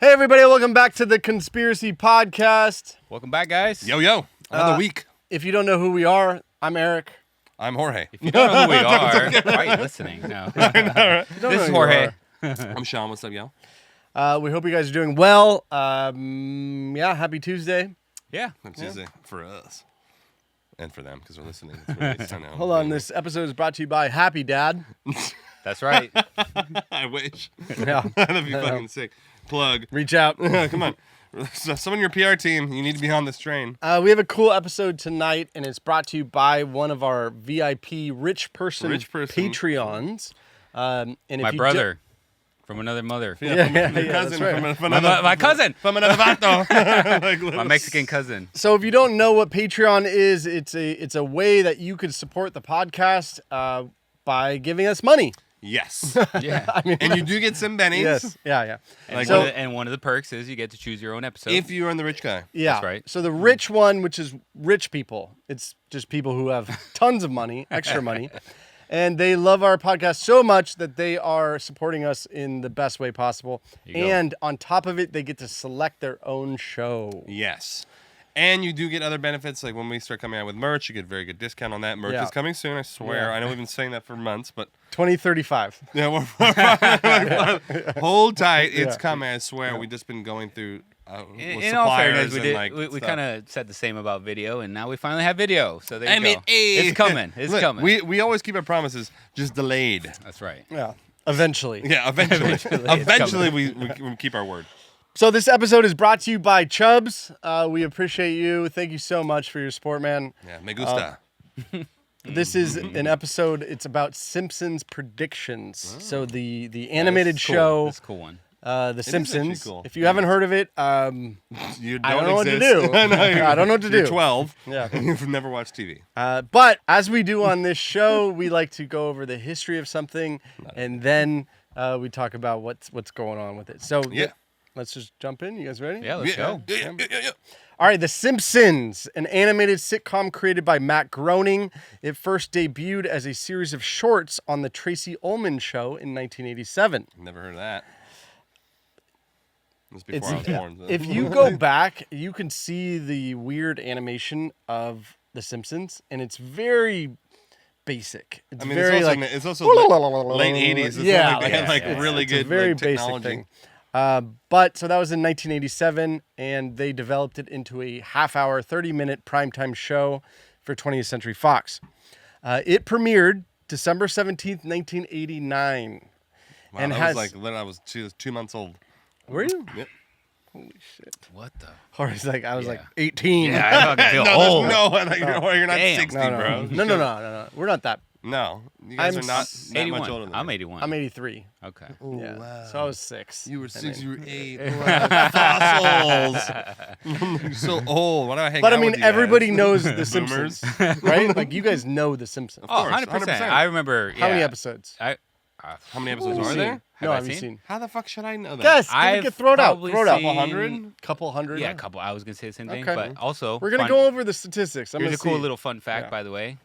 Hey, everybody, welcome back to the Conspiracy Podcast. Welcome back, guys. Yo, another week. If you don't know who we are, I'm Eric. I'm Jorge. If you don't know who we are, why are you listening? No. This is Jorge. I'm Sean. What's up, yo? We hope you guys are doing well. Happy Tuesday. Yeah. It's Tuesday for us. And for them, because we're listening. It's really nice to know. Hold on, this episode is brought to you by Happy Dad. That's right. I wish. Yeah. That'd be fucking sick. Plug. Reach out. Come on. So someone in your PR team, you need to be on this train. We have a cool episode tonight, and it's brought to you by one of our VIP rich person Patreons. And if My brother from another mother. Your that's cousin right. from another, My cousin. from another vato. My Mexican cousin. So if you don't know what Patreon is, it's a way that you could support the podcast by giving us money. Yes. Yeah. And you do get some bennies. Yes. Yeah. And, one of the perks is you get to choose your own episode. If you are the rich guy. Yeah. That's right. So the rich one, which is rich people, it's just people who have tons of money, extra money. And they love our podcast so much that they are supporting us in the best way possible. And on top of it, they get to select their own show. Yes. And you do get other benefits, like when we start coming out with merch, you get a very good discount on that. Merch is coming soon, I swear. Yeah. I know we've been saying that for months, but 2035. yeah, hold tight. It's coming, I swear. We've just been going through with in all fairness, suppliers we kind of said the same about video, and now we finally have video. So there you go. Hey. It's coming. It's coming. We always keep our promises, just delayed. That's right. Yeah. Eventually. Yeah, eventually. Eventually we keep our word. So this episode is brought to you by Chubbs. We appreciate you. Thank you so much for your support, man. Yeah, me gusta. This is an episode. It's about Simpsons predictions. So the animated show. That's a cool one. The Simpsons. cool. If you haven't heard of it, You I don't know what to do. I don't know what to do. You're 12. Yeah. And you've never watched TV. But as we do on this show, we like to go over the history of something, and then we talk about what's going on with it. So Yeah. let's just jump in. You guys ready? Yeah, let's go. Yeah. All right, The Simpsons, an animated sitcom created by Matt Groening. It first debuted as a series of shorts on the Tracey Ullman Show in 1987. Never heard of that. It was before I was born. So. If you go back, you can see the weird animation of The Simpsons, and it's very basic. It's very it's also late 80s. It's not like they had really good very technology. basic thing. But so that was in 1987, and they developed it into a half-hour, 30-minute primetime show for 20th Century Fox. It premiered December 17th, 1989. Wow, and that was like I was 2 months old. Were you? Yep. Holy shit. What the? Or it's like I was like 18. Yeah, I fucking feel old. You're not Damn. 60, No. bro. No. We're not that. No, you guys I'm are not that 81. much older than I'm me. 81. I'm 83. Okay. Oh, Yeah. wow. So I was 6. You were And 6, then- you were 8. Wow, fossils. You're so old. Why do I hang But out I mean, with you everybody guys? knows The Simpsons, right? Like, you guys know The Simpsons. Oh, course, 100%. 100%. I remember. How many yeah. episodes? How many episodes Have are you there? seen? No, I have you seen? seen? How the fuck should I know that? Guess. I've Throw it out. probably Throw it out. seen- 100? Couple hundred. Yeah, a couple. I was gonna say the same thing, Okay. but also We're gonna fun- go over the statistics. Here's a cool little fun fact, Yeah. by the way.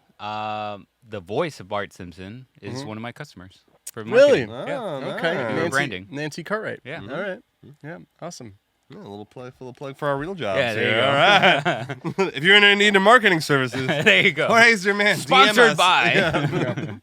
The voice of Bart Simpson is one of my customers. For Really? marketing. Yeah. Oh, Okay. nice. Nancy, branding. Nancy Cartwright. Yeah. All right. Yeah. Awesome. Yeah, a little plug for our real jobs. Yeah, there here. you All right. If you're in need of marketing services, There you go. Jorge's your man. Sponsored DM us. by. Yeah.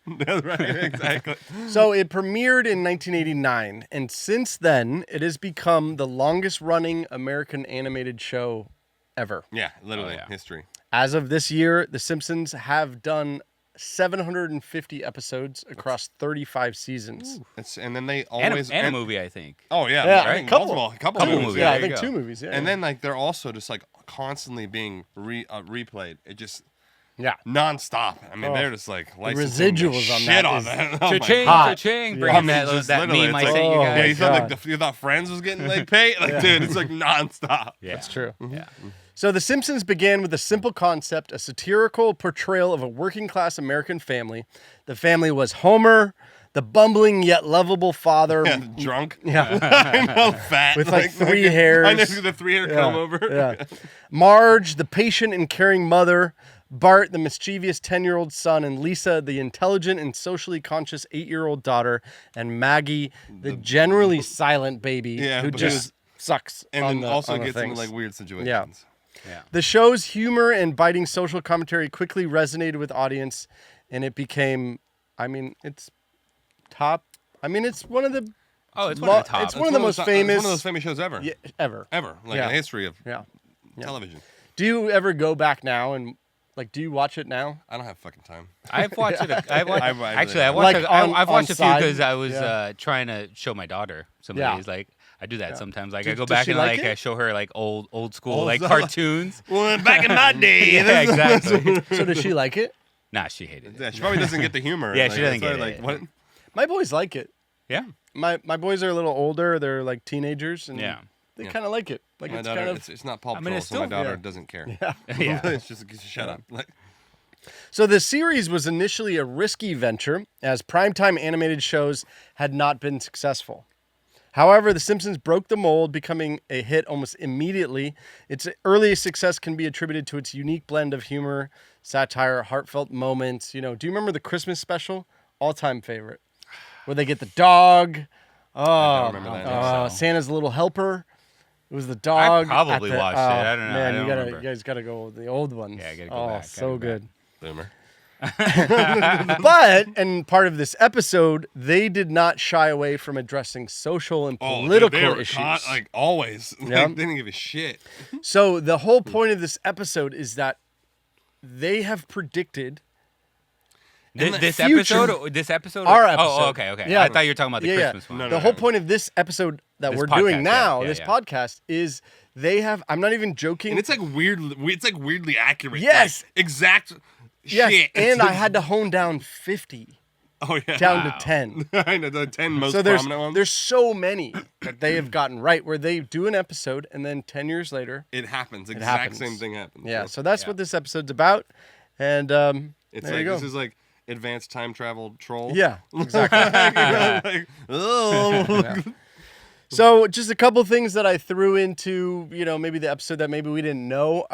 Right, exactly. So it premiered in 1989, and since then, it has become the longest-running American animated show ever. Yeah, literally Oh, yeah. history. As of this year, The Simpsons have done 750 episodes across 35 seasons. And then they And always a movie, I think. Oh yeah, Yeah, I think couple couple movies. Yeah, I There you think go. 2 movies. Yeah. And then like they're also just like constantly being replayed. It just yeah. nonstop. I mean, Oh. they're just like The licensing the residuals on shit that on is that. Oh my Cha-ching, God. cha-ching. Yeah. Bringing I mean, that, just that literally, meme I it's sent you like- guys. Yeah, you thought God. you thought Friends was getting like paid, like dude, it's like nonstop. Yeah. That's true. Yeah. So The Simpsons began with a simple concept, a satirical portrayal of a working-class American family. The family was Homer, the bumbling yet lovable father. Yeah, drunk. Yeah. I know, fat With, like, 3 hairs. I know the 3 hair comb over. Yeah. Marge, the patient and caring mother. Bart, the mischievous 10-year-old son. And Lisa, the intelligent and socially conscious 8-year-old daughter. And Maggie, the generally silent baby Yeah, who but just sucks. And on then also the gets into things. like weird situations. Yeah. The show's humor and biting social commentary quickly resonated with audience, and it became, I mean, it's top. I mean, it's one of the. Oh, it's one of the top. It's one of the most famous. It's one of those famous shows ever. Yeah, ever. Ever. Like in the history of television. Do you ever go back now and like? Do you watch it now? I don't have fucking time. I've watched it. I've watched Like I've watched a few on because side? I was trying to show my daughter some of these. Like I do that sometimes. Like I go Does back she and like like it? I show her like old school Old like stuff. cartoons. Well, back in my day. Yeah, exactly. So does she like it? Nah, she hated Yeah, it. she probably doesn't get the humor. Yeah, Like, she doesn't that's get why, it. Like, what? My boys like it. Yeah. My boys are a little older. They're like teenagers, and Yeah. they kind of like it. Like My it's daughter, kind of. it's not Paw I mean, Patrol, it's so my still- daughter doesn't care. Yeah. Yeah. It's just shut up. Like, So the series was initially a risky venture, as primetime animated shows had not been successful. However, The Simpsons broke the mold, becoming a hit almost immediately. Its earliest success can be attributed to its unique blend of humor, satire, heartfelt moments. You know, do you remember the Christmas special? All-time favorite, where they get the dog. Oh, remember that. Santa's little helper. It was the dog. probably at the- watched it. I don't know. Man, I don't you remember. guys gotta go with the old ones. Yeah, I gotta go oh, back, so gotta go back. good. boomer. But, and part of this episode, they did not shy away from addressing social and political they were issues. like always. Yeah. Like, they didn't give a shit. So the whole point of this episode is that they have predicted This future- episode. Our Oh, episode. okay. Yeah. I thought you were talking about the Christmas one. No, the whole point of this episode that This we're podcast, doing now, yeah, this yeah. podcast, is they have. I'm not even joking. And it's like weird. It's like weirdly accurate. Yes. Like, exact yes, shit. and I had to hone down 50 Oh yeah. down Wow. to 10. I know the 10 most So there's prominent ones. there's so many that they have gotten right, where they do an episode and then 10 years later, It happens. Exact happens. same thing happens. yeah. So that's what this episode's about, and It's there like you go. this is like advanced time travel troll. Yeah, exactly. Like, oh. So just a couple things that I threw into, maybe the episode that maybe we didn't know.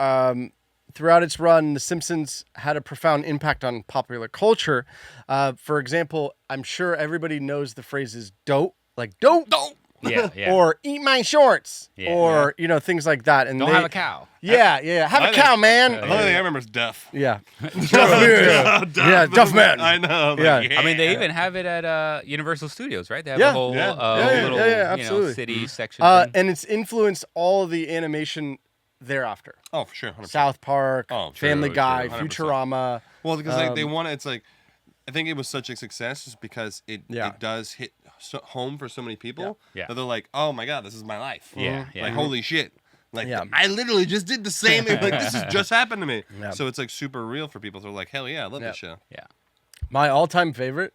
Throughout its run, The Simpsons had a profound impact on popular culture. For example, I'm sure everybody knows the phrases "dope," like "dope," Yeah. or "eat my shorts," Yeah. or things like that. And Don't they, have a cow. Yeah, have a I cow, think- man. The only thing I remember is Duff. Yeah, Duff. Yeah, Duff Man. I know. Yeah. Like, I mean, they even have it at Universal Studios, right? They have Yeah. a whole Yeah. little absolutely. city section. thing. and it's influenced all of the animation thereafter. Oh, for sure. 100%. South Park, Oh, Family true, Guy, 100%. Futurama. Well, because like they want it. It's like I think it was such a success just because it does hit home for so many people. Yeah. That they're like, oh my god, this is my life. Yeah, yeah. Like holy shit. Like Yeah. I literally just did the same. Like this has just happened to me. Yeah. So it's like super real for people. So they're like, hell yeah, I love this show. Yeah. My all-time favorite.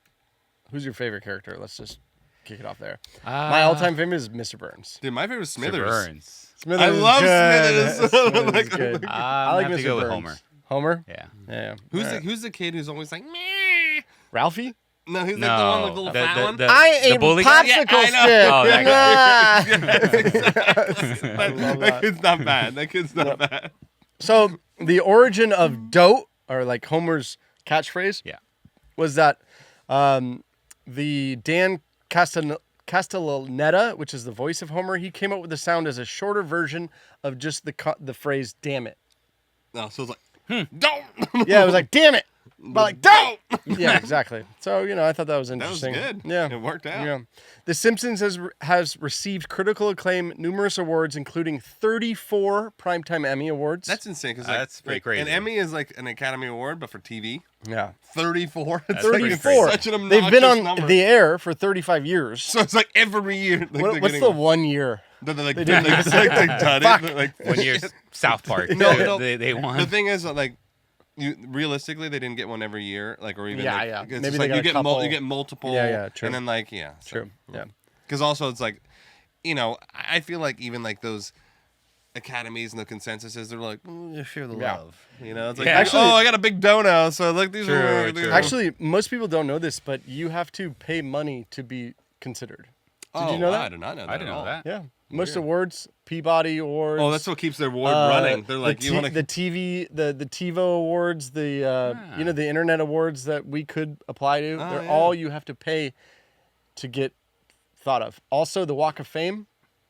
Who's your favorite character? Let's just kick it off there. My all-time favorite is Mr. Burns. Dude, my favorite is Mr. Smithers. Burns. Smithers I is love good. Smithers. Smithers is Like, good. I like have Mr. to go with Burns. Homer. Homer? Yeah. Yeah. Who's the kid who's always like, meh? Ralphie? No, he's like the one, like the little fat one. I ate bully guy? popsicle Yeah, I stick. know. Oh, Yeah. I love that that. kid's not bad. That kid's not bad. So the origin of dope, or like Homer's catchphrase, Yeah. was that the Dan Castellaneta, which is the voice of Homer, he came up with the sound as a shorter version of just the phrase "damn it." No, so it's like, don't. Yeah, it was like "damn it," but like "don't." Yeah, exactly. So I thought that was That was interesting. good. Yeah, It worked out. Yeah, The Simpsons has received critical acclaim, numerous awards, including 34 Primetime Emmy Awards. That's insane. Cause That's pretty crazy. An Emmy is like an Academy Award, but for TV. yeah, 34. It's pretty like 34. such an They've been on obnoxious number. the air for 35 years. So it's like every year. Like they're What's getting the one. 1 year? They're like, They they're didn't like, like done Fuck. it. Like, One year's South Park. No. They won. The thing is, like, realistically, they didn't get one every year, like, or even Yeah, like, yeah. it's Maybe just they like got you a get couple. you get multiple. Yeah, true. And then like, yeah, True. Yeah. Because also it's like, I feel like even like those academies and the consensuses, they're like, share the Yeah. love. It's like, Yeah. Actually- I got a big dono, so like these True, are true. Actually, most people don't know this, but you have to pay money to be considered. Did you know that? I did not know that. I didn't at know all. that. Yeah. Most awards, Peabody Awards. Oh, that's what keeps their award running. They're like, the, you want the TV, the TiVo Awards, the the Internet Awards that we could apply to. They're yeah. all you have to pay to get thought of. Also, the Walk of Fame.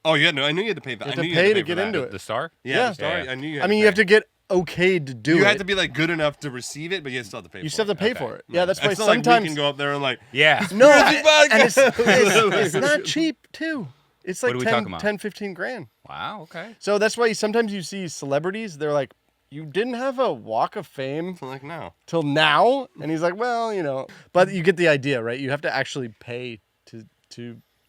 Oh yeah, no, I knew you had to pay. You I have knew to you had pay to to get for that. into it. The star? Yeah, Yeah. sorry, I knew you. Had I mean, to you have pay. to get okayed to do You it. have to be like good enough to receive it, but you still have to pay. You for still have it. to pay Okay. for it. Yeah, that's why It's not sometimes like we can go up there and like. Yeah. no, Here's the and it's, podcast. it's not cheap too. It's like What are we 10, talking about? 10, 15 grand. Wow. Okay. So that's why sometimes you see celebrities. They're like, you didn't have a walk of fame So like no. till now, and he's like, well, you know. But you get the idea, right? You have to actually pay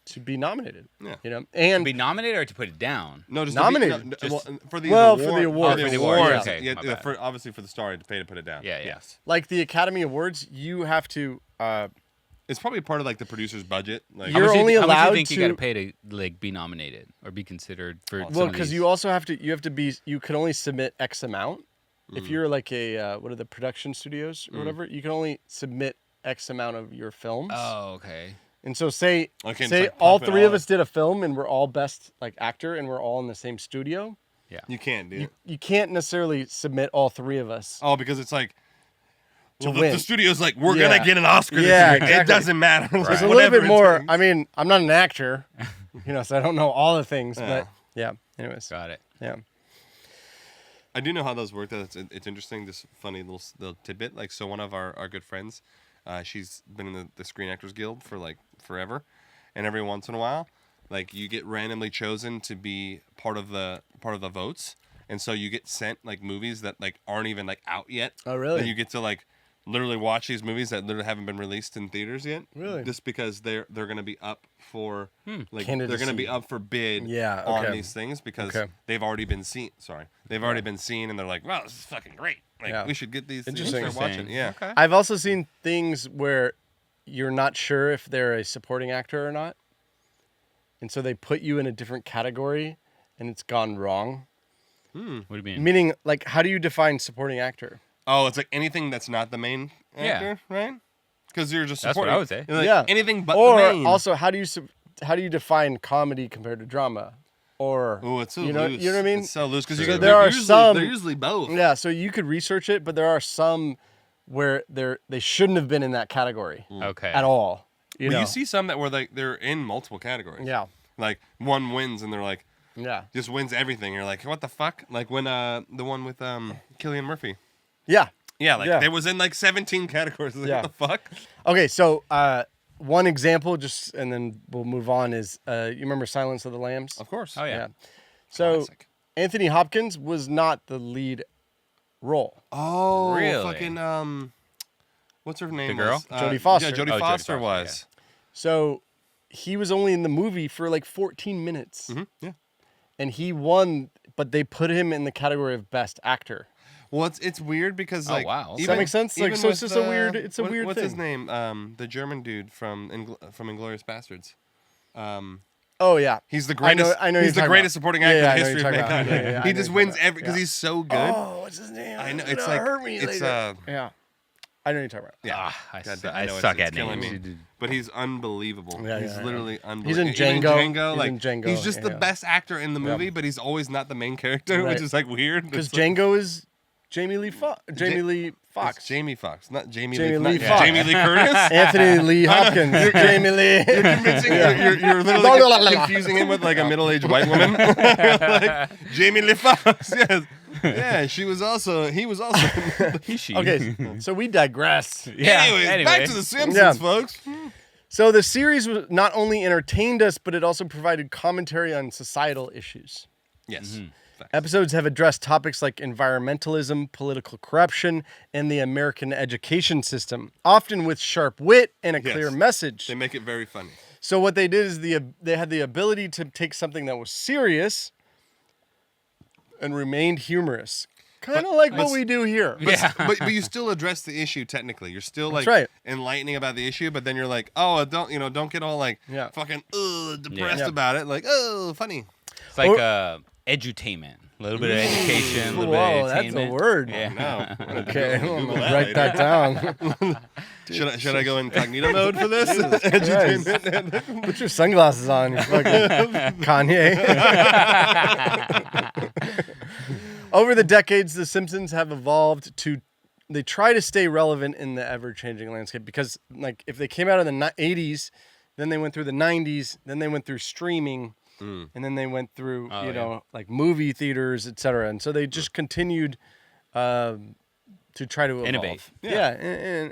to be nominated. Yeah. You know, To and be nominated or to put it down? No, just Nominated. To be, Just- for the Well, award, for the award. For For the the award, awards. okay, Yeah, my bad. obviously for the star, you have to pay to put it down. Yeah. Yes. like the Academy Awards, you have to. It's probably part of like the producer's budget. Like You're How much do only how much do allowed you think you got to- to pay to like be nominated or be considered for? Well, some of because these? you also have to. You have to be. You can only submit X amount. Mm. If you're like a what are the production studios or whatever, you can only submit X amount of your films. Oh, okay. And so say Okay, it's say like all pumping three of all us did a film and we're all best like actor and we're all in the same studio. you can't do it. You can't necessarily submit all three of us. Oh, because it's like. Well, win. the studio's like, we're Yeah. gonna get an Oscar this Yeah, year. It exactly. doesn't matter. There's Like, a little whatever bit it more. takes. I mean, I'm not an actor, so I don't know all the things, Yeah. but yeah. Anyways, Got it. yeah. I do know how those work. Though. It's interesting. This funny little tidbit. Like, so one of our good friends, she's been in the Screen Actors Guild for like forever, and every once in a while, like you get randomly chosen to be part of the votes, and so you get sent like movies that like aren't even like out yet. Oh, really? And you get to like literally watch these movies that literally haven't been released in theaters yet. Really? Just because they're gonna be up for like they're Candidacy. gonna be up for bid Yeah, on okay. these things because Okay. they've already been seen. Sorry, they've already been seen, and they're like, "Wow, this is fucking great! Like, Yeah. we should get these. Interesting. Start watching." Yeah, Okay. I've also seen things where you're not sure if they're a supporting actor or not, and so they put you in a different category, and it's gone wrong. What do you mean? Meaning, like, how do you define supporting actor? Oh, it's like anything that's not the main Yeah. actor, right? Because you're just That's what supporting. I would say. You're like, Yeah. anything but Or the main. also, how do you define comedy compared to drama? Or oh, it's so you know, loose. you know what I mean? It's so loose because So there are some- They're usually both. Yeah, so you could research it, but there are some where they shouldn't have been in that category Okay. at all. You But know? you see some that were like they're in multiple categories. Yeah, Like one wins and they're like yeah, just wins everything. You're like, what the fuck? Like when the one with Cillian Murphy. yeah. Yeah, like Yeah. there was in like 17 categories. Like, Yeah. what the fuck? Okay, so one example, just and then we'll move on. Is you remember Silence of the Lambs? Of course. Oh yeah. So Classic. Anthony Hopkins was not the lead role. Oh, Really? fucking what's her name? The girl? was? Jodie Foster. Yeah, Jodie Oh, Jodie Foster Foster, was. So he was only in the movie for like 14 minutes, Yeah. and he won. But they put him in the category of Best Actor. Well, it's weird because Oh, like wow. Does that make sense? Like, even so it's with, just a weird- it's a weird What's his thing. name? The German dude from Inglourious Bastards. Oh yeah, He's the I know- greatest. I know he's you're the talking greatest about. supporting Yeah, actor yeah, I in know the history you're of talking about. mankind. Yeah, yeah, I He know just you're wins talking about. every because Yeah. he's so good. Oh, what's his name? I know, It's it's gonna like- hurt me it's, later. Yeah, I know you're talking about. Yeah. Ah, I God su- damn, I know suck it's at killing names. me. But he's unbelievable. Yeah, he's yeah, literally He's unbelievable. in Django. He's like in Django, he's just the yeah. best actor in the movie, but he's always not the main character, Right. which is like weird. Because It's like- Django is Jamie Lee Fox. It's Jamie Fox, not Jamie Jamie Lee. Lee not Fox. Jamie Lee Curtis. Anthony Lee Hopkins. Jamie Lee. Convincing, you're literally confusing him with like a middle-aged white woman. Like, Jamie Lee Fox. Yes. Yeah, he was also. She. Okay, so we digress. Yeah. Anyways, anyway. back to the Simpsons, Yeah. folks. So the series was not only entertained us, but it also provided commentary on societal issues. Yes. Facts. Episodes have addressed topics like environmentalism, political corruption, and the American education system, often with sharp wit and a Yes. clear message. They make it very funny. So what they did is they had the ability to take something that was serious and remained humorous. Kind of like what we do here. Yeah. But you still address the issue technically. You're still like right. enlightening about the issue, but then you're like, oh, don't get all like Yeah. fucking depressed Yeah. about it. Like, oh, funny. It's like edutainment. A little bit of education, a little bit Whoa, of that's a entertainment. word. Yeah. No. Okay, I'm Google gonna that write later. that down. Should I go incognito mode for this? Christ. Put your sunglasses on, you fucking Kanye. Over the decades, The Simpsons have evolved to. They try to stay relevant in the ever-changing landscape because, like, if they came out in the 80s, then they went through the 90s, then they went through streaming, and then they went through Oh, you know like movie theaters, etc. And so they just continued to try to evolve. Innovate. Yeah,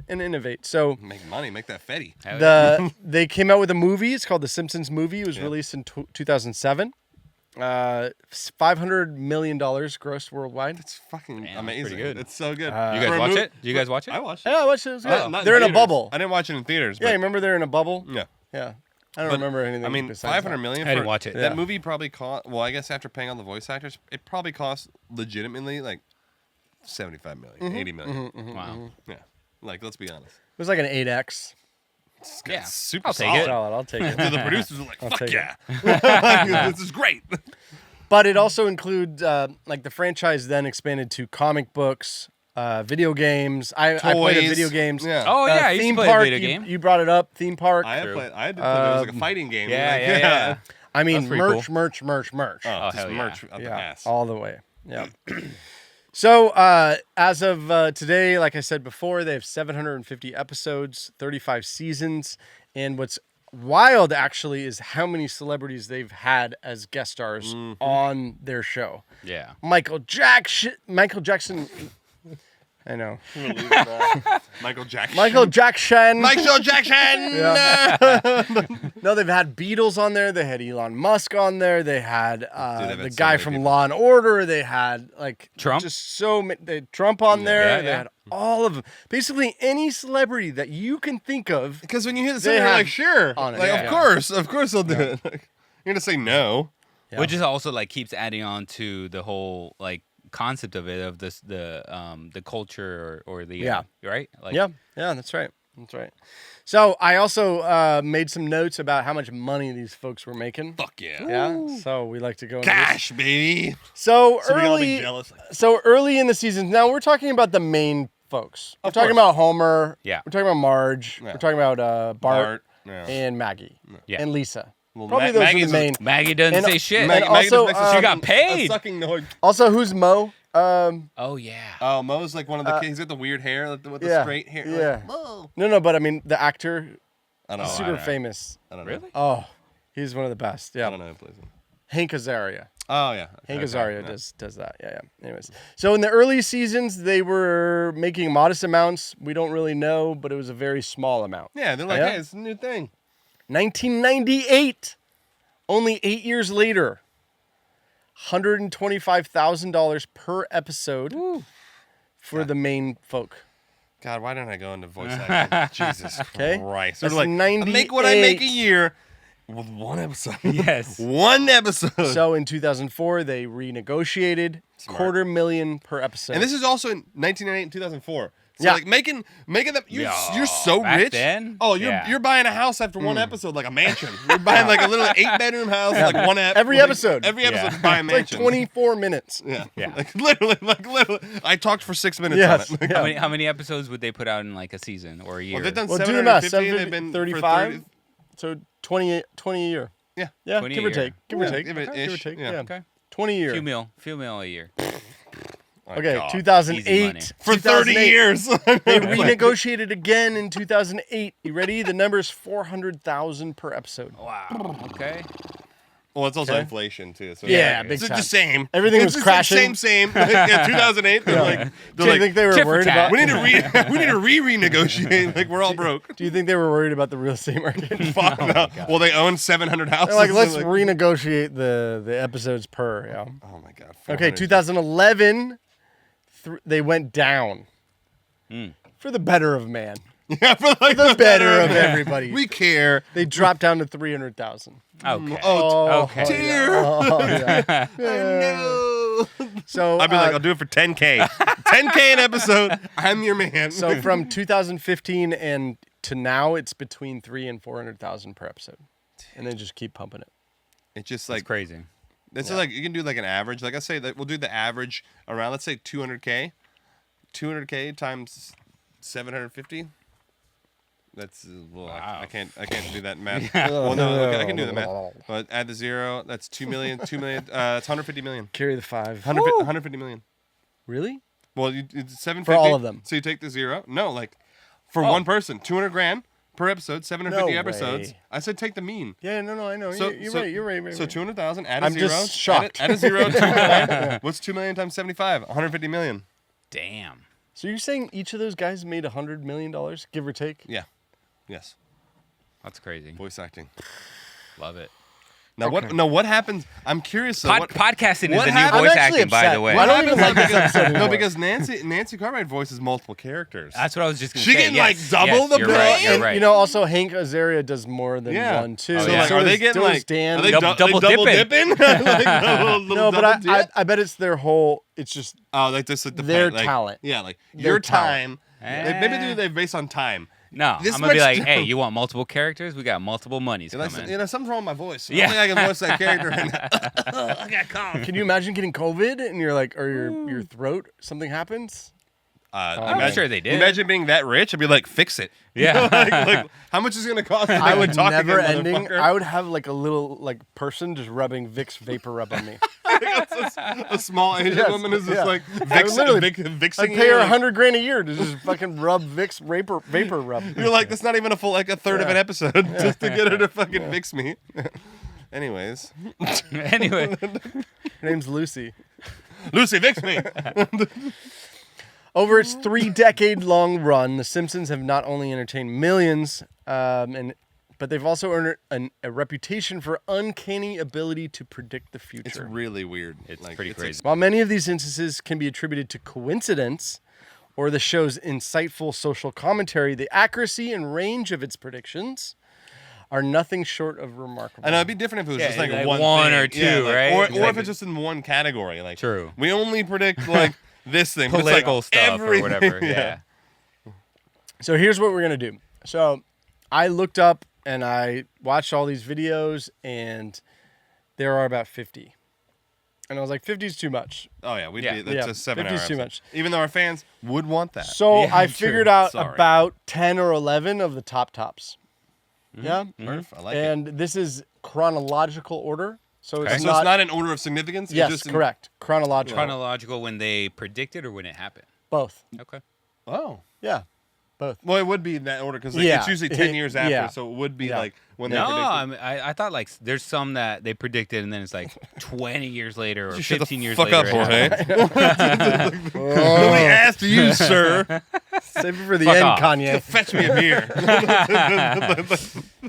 and innovate. So Make money, make that fetty. Hell yeah. they came out with a movie. It's called The Simpsons Movie. It was released in 2007. $500 million grossed worldwide. It's fucking Damn, amazing. pretty good. It's so good. You guys watch it? Do you guys watch it? I watched it. Yeah, what's it? Not in They're in a theaters. bubble. I didn't watch it in theaters. Yeah, But you remember they're in a bubble? yeah. Yeah. I don't But, remember anything. I mean, besides 500 that. million. I didn't watch it. That Yeah. movie probably cost. Well, I guess after paying all the voice actors, it probably cost legitimately like 75 million, 80 million. Wow. Yeah. Like, let's be honest. It was like an 8X. It's Yeah. super I'll take solid. it. Solid, I'll take it. The producers were like, "Fuck take yeah, Like, this is great." But it also includes like the franchise then expanded to comic books, video games. I played Toys. video games. Yeah. Oh, yeah. I used to theme play park. a video game. You brought it up. Theme park. I had True. played. I did play. It was like a fighting game. Yeah, Like, yeah. I mean, That's pretty merch, cool. merch. Oh, Oh, just hell yeah. merch up the Yeah, ass. all the way. Yeah. So as of today, like I said before, they have 750 episodes, 35 seasons, and what's wild actually is how many celebrities they've had as guest stars on their show. Yeah. Michael Jackson. I know. Michael Jackson. Michael Jackson. Michael Jackson. No, they've had Beatles on there. They had Elon Musk on there. They had they've the had so guy many from people. Law and Order. They had like Trump? Just so many. They had Trump on there. Yeah, They yeah. had all of them. Basically, any celebrity that you can think of. Because when you hear the They song, you're have like, sure. on it, Like, yeah. of course they'll do it. Like, you're gonna say no. Yeah. Which is also like keeps adding on to the whole like concept of it of this the culture or the Yeah. right like Yeah, that's right. That's right. So I also made some notes about how much money these folks were making. Fuck yeah. Yeah, so we like to go into this. Cash, baby. So, So we can all be early, jealous. so early in the season. Now we're talking about the main folks. We're talking course. about Homer. Yeah. We're talking about Marge. Yeah. We're talking about Bart, Yeah. and Maggie. Yeah. And Lisa. Well, Probably those are Maggie's the main. Maggie doesn't And- say shit. Mag- Maggie also, just makes a she got sucking- paid. A sucking noise. Also, who's Mo? Oh yeah. Oh, Mo's like one of the kids. He's got the weird hair with the yeah, straight hair. yeah. Like, Mo. No, but I mean the actor, I don't know. super I don't- famous. I don't know. Really? Oh, he's one of the best. I Yeah, don't know who plays him. Hank Azaria. Oh yeah. Hank Okay, Azaria yeah. does that. Yeah. Anyways, so in the early seasons, they were making modest amounts. We don't really know, but it was a very small amount. Yeah, they're like, Yeah. hey, it's a new thing. 1998, only 8 years later, $125,000 per episode for the main folk. God, why didn't I go into voice acting? Jesus Okay. Christ. That's They're like, I make what I make a 98. year with one episode. Yes. One episode. So in 2004, they renegotiated Smart. $250,000 per episode. And this is also in 1998 and 2004. So Yeah. like making that you're Yeah, so back rich. then? Oh, Yeah. you're buying a house after one episode, like a mansion. You're buying like a little 8-bedroom house, like one Every like, episode. Every episode Yeah. is buying a It's like mansion. 24 minutes. Yeah. Yeah. Like literally. I talked for 6 minutes Yes. on it. Yeah. How many episodes would they put out in like a season or a year? Well, they've done Well, do the math. 750. They've been 35. For 30. So 20 a year. Yeah. Yeah, 20 give a or year. take. Give or Yeah, take. give it Give or ish, take. yeah. Yeah. Okay. 20 a year. Few mil a year. My Okay, God. Easy 2008. money. For 30 2008. years. They renegotiated again in 2008. You ready? The number is 400,000 per episode. Wow. Okay. Well, it's also Okay. inflation too. So Yeah, it's big just time. the same. Everything It's was just crashing. Same. Yeah, 2008. They're like, Do you think they were tit for worried tat. about? we need to renegotiate. Like we're all broke. Do you think they were worried about the real estate market? Fuck no. Well, they own 700 houses. They're like, let's Like, renegotiate the episodes per. Yeah. oh my god. Okay, 400. 2011, they went down for the better of man. Yeah, for like The better of everybody. We care. They dropped down to 300,000. Okay. Oh, Okay. dear. Oh, yeah. No. So, I'd be like, I'll do it for 10K. 10K an episode. I'm your man. so from 2015 and to now, it's between 300,000 and 400,000 per episode, and they just keep pumping it. it's just That's like crazy. This is like you can do like an average. Like I say that we'll do the average around let's say 200K. 200K times 750. That's well, Wow. I can't do that math. Well, no, okay, I can do the math. But add the zero. That's 2 million. 2 million. It's 150 million. Carry the 5. 150 million. Really? Well, it's 750 For all of them. So you take the zero. No, like for one person, 200 grand per episode, 750 No episodes. way. I said take the mean. Yeah, no, I know. So- you're so- right. You're right. So 200,000, add a I'm zero. just shocked. Add a zero, 2 million. What's 2 million times 75? 150 million. Damn. So you're saying each of those guys made $100 million, give or take? Yeah. Yes. That's crazy. Voice acting. Love it. Now Okay. what? No, what happens? I'm curious. So what, Podcasting is what the new happened- voice I'm actually acting, by the upset. way. I don't even happens like this episode no, anymore. because Nancy Cartwright voices multiple characters. That's what I was just going to She say. getting, like, Yes, double yes, the you're pay? right, you're And, right. you know, also Hank Azaria does more than Yeah. one too. Oh, So yeah. like, are they getting does like Dan. are they Double dipping? No, but I bet it's their whole. It's just oh, like this, like the their like, talent. Yeah, like Their your talent. time. Like, maybe they're based on time. No, This I'm going to be much- like, hey, you want multiple characters? We got multiple monies You know, coming. something's wrong with my voice. Yeah. I don't think I can voice that character. I got cough. Can you imagine getting COVID and you're like, or your throat, something happens? I'm sure they did. Imagine being that rich and be like, fix it. Yeah. like, how much is it going to cost? I would talk never again, ending. motherfucker? I would have like a little like person just rubbing Vicks vapor rub on me. A small Asian Yes, woman is just yeah. like I would literally- vixing I'd pay her you, like- $100,000 a year to just fucking rub Vicks vapor rub. You're like, that's not even a full, like a third of an Yeah. episode just to get her to fucking fix me. Anyways, Anyway, Her name's Lucy. Lucy, fix me. Over its 3-decade-long run, The Simpsons have not only entertained millions, but they've also earned a reputation for uncanny ability to predict the future. It's really weird. It's pretty crazy. While many of these instances can be attributed to coincidence or the show's insightful social commentary, the accuracy and range of its predictions are nothing short of remarkable. I know it'd be different if it was Yeah, just like, like one one thing. or two, Yeah, like- right? Or Like- if it's just in one category. Like, True. We only predict like this thing, but it's, like, political stuff or everything. whatever. Yeah. So here's what we're going to do. So I looked up and I watched all these videos, and there are about 50. And I was like, 50 is too much. Oh yeah, we'd Yeah. be that's Yeah, a 7 hour 50 is too episode. much. Even though our fans would want that. So Yeah, I true. figured out Sorry. about 10 or 11 of the tops. Yeah? Murph, I like it. And this is chronological order. So it's, Okay. So not, it's not in order of significance. yes, it's just correct. Chronological. Chronological when they predict it or when it happened. Both. Okay. Oh. Yeah. Both. Well, it would be in that order because Yeah. it's usually 10 years after, Yeah. so it would be Yeah. like when they No, predicted. I thought like there's some that they predicted and then it's like 20 years later or You shut 15 the years fuck later. up, it happened. Jorge. Nobody asked you, sir. Save it for the Fuck end, off. Kanye. Fetch me a beer.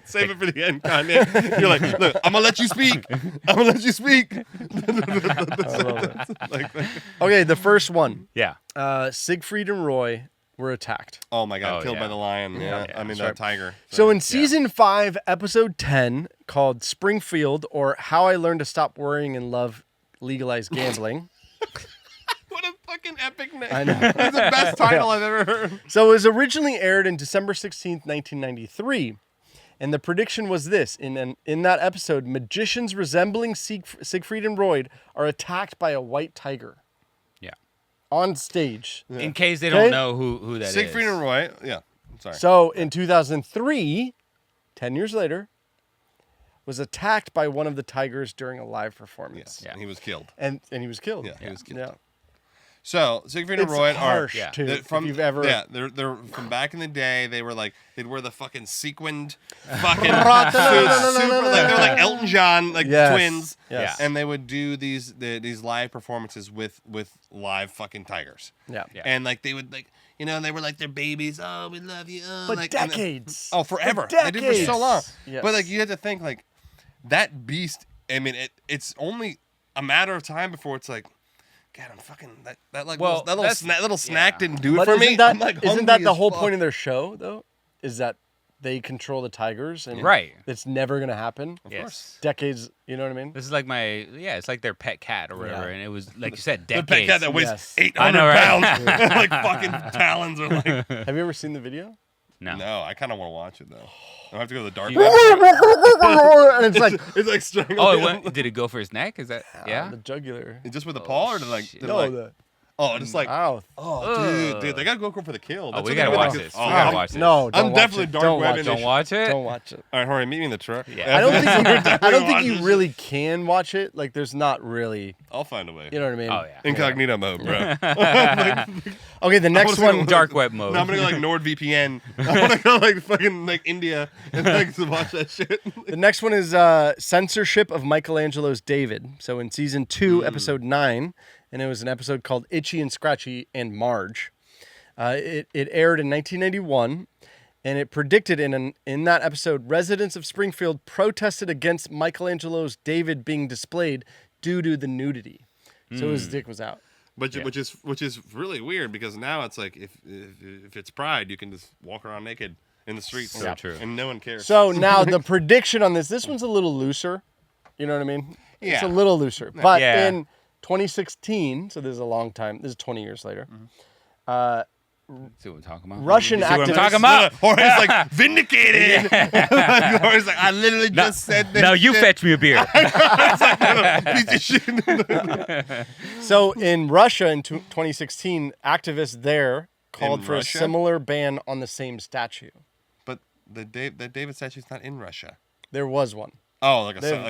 Save it for the end, Kanye. You're like, look, I'm gonna let you speak. I'm gonna let you speak. I love it. Like, Okay, the first one. Yeah. Siegfried and Roy were attacked. oh my god, Oh, killed by yeah. the lion. Yeah, Yeah, I mean sorry. the tiger. So in season 5, episode 10, called Springfield, or How I Learned to Stop Worrying and Love Legalized Gambling. What a fucking epic name. I know. That's the best title I've ever heard. So it was originally aired in December 16th, 1993. And the prediction was this. In that episode, magicians resembling Siegfried and Roy are attacked by a white tiger Yeah. on stage. In case they Okay. don't know who that is. Siegfried and Roy. Yeah. I'm sorry. So in 2003, 10 years later, was attacked by one of the tigers during a live performance. Yes. Yeah. And he was killed. And he was killed. Yeah, he was killed. Yeah. So Siegfried and It's Roy harsh, are too, they're if you've ever- yeah they're from back in the day. They were like they'd wear the fucking sequined fucking suits, super like they're like Elton John like Yes. twins. Yes. And they would do these live performances with live fucking tigers. Yeah. Yeah. And like they would like they were like their babies. Oh, we love you. Oh, But like, and then- decades. oh, forever. For They did for so decades. long. Yes. But like you had to think like that beast. I mean, it's only a matter of time before it's like, God, I'm fucking that like Well, that that's- little snack yeah. didn't do it But for isn't me. that, I'm, like, isn't that hungry the as whole fuck. point of their show, though? Is that they control the tigers and Right. it's never going to happen? Yes. Decades, you know what I mean? This is like it's like their pet cat or whatever. Yeah. And it was, like you said, The decades. pet cat that weighs Yes. 800 I know, right? pounds, like fucking talons are like. Have you ever seen the video? No. No, I kind of want to watch it though. I have to go to the dark You- web. And it's like It's like strangling. Oh, him. did it go for his neck? Is that, yeah? the jugular. Just with the paw or to like? shit. Did it No, like the Oh, just like Mouth. dude, they gotta go for the kill. Oh, That's we what gotta they watch do. this. Oh, We gotta watch this. No, don't I'm watch definitely it. dark Don't web watch in it. Don't watch it. Don't watch it. All right, Jorge, meet me in the truck. Yeah. I don't think We're I don't think watching you really can watch it. Like, there's not really. I'll find a way. You know what I mean? Oh yeah. Incognito mode, bro. Okay, the next wanna one. go Dark web mode. No, I'm gonna go like NordVPN. I wanna go like fucking like India and like to watch that shit. The next one is censorship of Michelangelo's David. So in season 2, episode 9, and it was an episode called Itchy and Scratchy and Marge. It aired in 1991, and it predicted in that episode, residents of Springfield protested against Michelangelo's David being displayed due to the nudity. So his dick was out. Which is really weird because now it's like if it's Pride, you can just walk around naked in the streets. So true. And no one cares. So now the prediction on this one's a little looser. You know what I mean? It's Yeah. a little looser. But Yeah. in 2016, so this is a long time, this is 20 years later, See what I'm talking about? Russian You see what I'm activists- talking about? Jorge's like vindicated. Jorge's like, I literally just said this. Now you shit. fetch me a beer. Piece of shit. So in Russia in 2016, activists there called for Russia? a similar ban on the same statue. But the David statue's not in Russia. There was one. Oh, like a Yeah,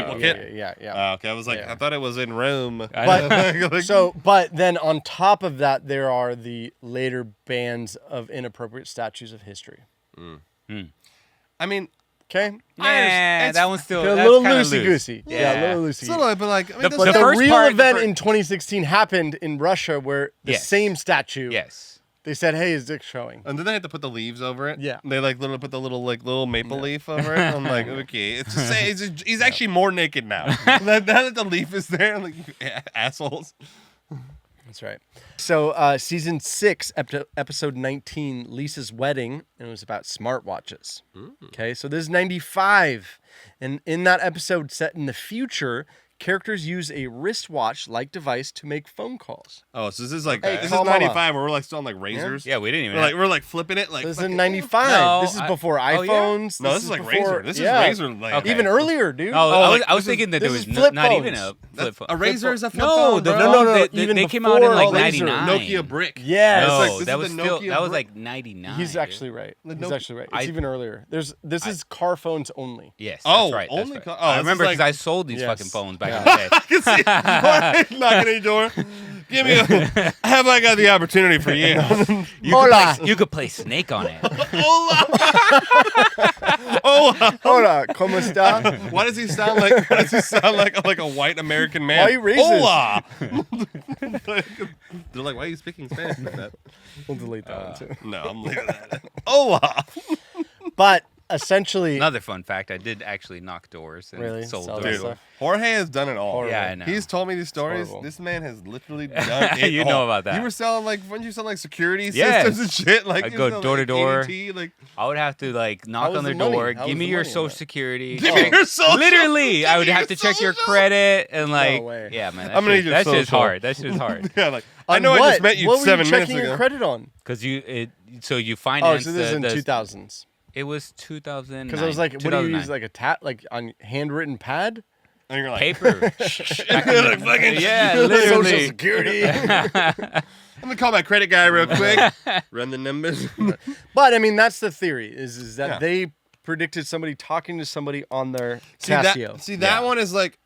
duplicate. Yeah. Okay, I was like, Yeah. I thought it was in Rome. But then on top of that, there are the later bans of inappropriate statues of history. I mean, Okay? Yeah, that one's still A that's little kinda loosey goosey. loose. Yeah, a little loosey. but like, I mean, The But the first real part- event in 2016 happened in Russia where the Yes. same statue, Yes. they said, hey, his dick's showing. and then they had to put the leaves over it. Yeah. They like literally put the little maple leaf over it. I'm like, okay, it's just saying he's actually more naked now. Now that the leaf is there, I'm like, you assholes. That's right. So season 6, episode 19, Lisa's Wedding, and it was about smartwatches. Okay, so this is 95. And in that episode set in the future, characters use a wristwatch-like device to make phone calls. Oh, so this is like Hey, this is call mama. 95 where we're like still on like razors. Yeah, we didn't even. We're like flipping it like. This is in fucking- 95. No, this is before oh, yeah? iPhones. No, this is like before- razor. This yeah. is razor. Like Okay. Even earlier, dude. Oh, like, I was this is- thinking that this there is was flip not even phones. a flip phone. a razor is a flip No, phone, the bro. No, phone, no, they even came out in before like laser. 99. Nokia brick. Yes. No, like, this that is was the still Nokia that was brick. like 99. He's dude. actually right. He's Nokia- actually right. It's I- even earlier. This is car phones only. Yes. Oh, that's right. That's only right. co- oh, I this is remember because like- I sold these Yes. fucking phones back Yeah. in the day. I can see knocking at your door. Give me a. Have I got the opportunity for you? Hola. You could play Snake on it. Hola, ¿cómo está? Why does he sound like? Why does he sound like a white American man? Why are you racist? Hola. They're like, why are you speaking Spanish like that? We'll delete that one too. No, I'm leaving that. Hola. But essentially, Another fun fact: I did actually knock doors and Really? sold Sell doors. that stuff? Jorge has done it all. Horrible. Yeah, I know. He's told me these stories. horrible. This man has literally done it You all. know about that. You were selling like, when you sell like security Yes. systems and shit. Like I'd you go sell, door to like, door. AT&T, like, I would have to like knock was on their the money? door, How give was me the your money in social that? security. give me your social. Literally, Give I me would your have to check your social. credit and like, way. yeah, man, I'm gonna need your that's just social. hard. That's just hard Yeah, like I on know I what? just met you what were 7 you minutes checking ago. your credit on? because you Oh, finance so this is in the 2000s. It was 2009. Because I was like, what do you 2009. use, like a like on handwritten pad? And you're like, Paper. Like, fucking- Yeah, Social literally. Security. I'm gonna call my credit guy real quick. Run the numbers. But I mean, that's the theory: is that Yeah. they predicted somebody talking to somebody on their See Casio. that one is like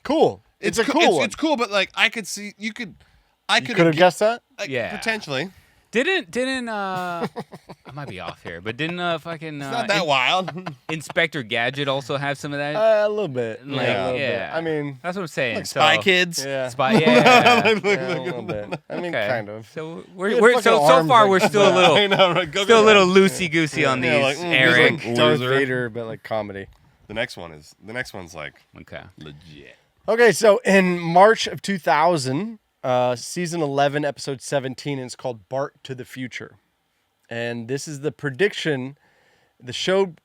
Cool. It's a cool one. It's cool, but like I could see I You could have guessed that. like, Yeah. potentially. Didn't I might be off here, but didn't fucking It's not that wild. Inspector Gadget also have some of that? A little bit. Like, a little bit. yeah. I mean, That's what I'm saying. Like so, Spy Kids. yeah. Spy, yeah. Yeah, a little bit. I mean, Okay. kind of. So He we're had so fucking far arms we're like still a I little know, right? Go still a get little that. loosey goosey on Yeah, these, like, he's Eric. like- Darth Loser. Vader, but like comedy. The next one's like Okay. legit. Okay, so in March of 2000, season 11, episode 17, and it's called Bart to the Future. And this is the prediction. The show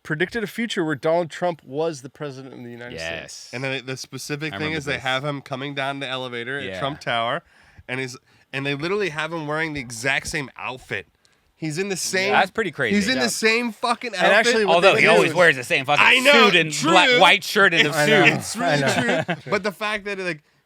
predicted a future where Donald Trump was the president of the United States. Yes. And then the specific I thing remember is they this. have him coming down the elevator at Yeah. Trump Tower, and they literally have him wearing the exact same outfit. He's in the same. That's pretty crazy. He's in Yeah. the same fucking outfit. And actually, what Although they he do always is- wears the same fucking I know, suit and true. white shirt and a I know. suit. It's really true. But the fact that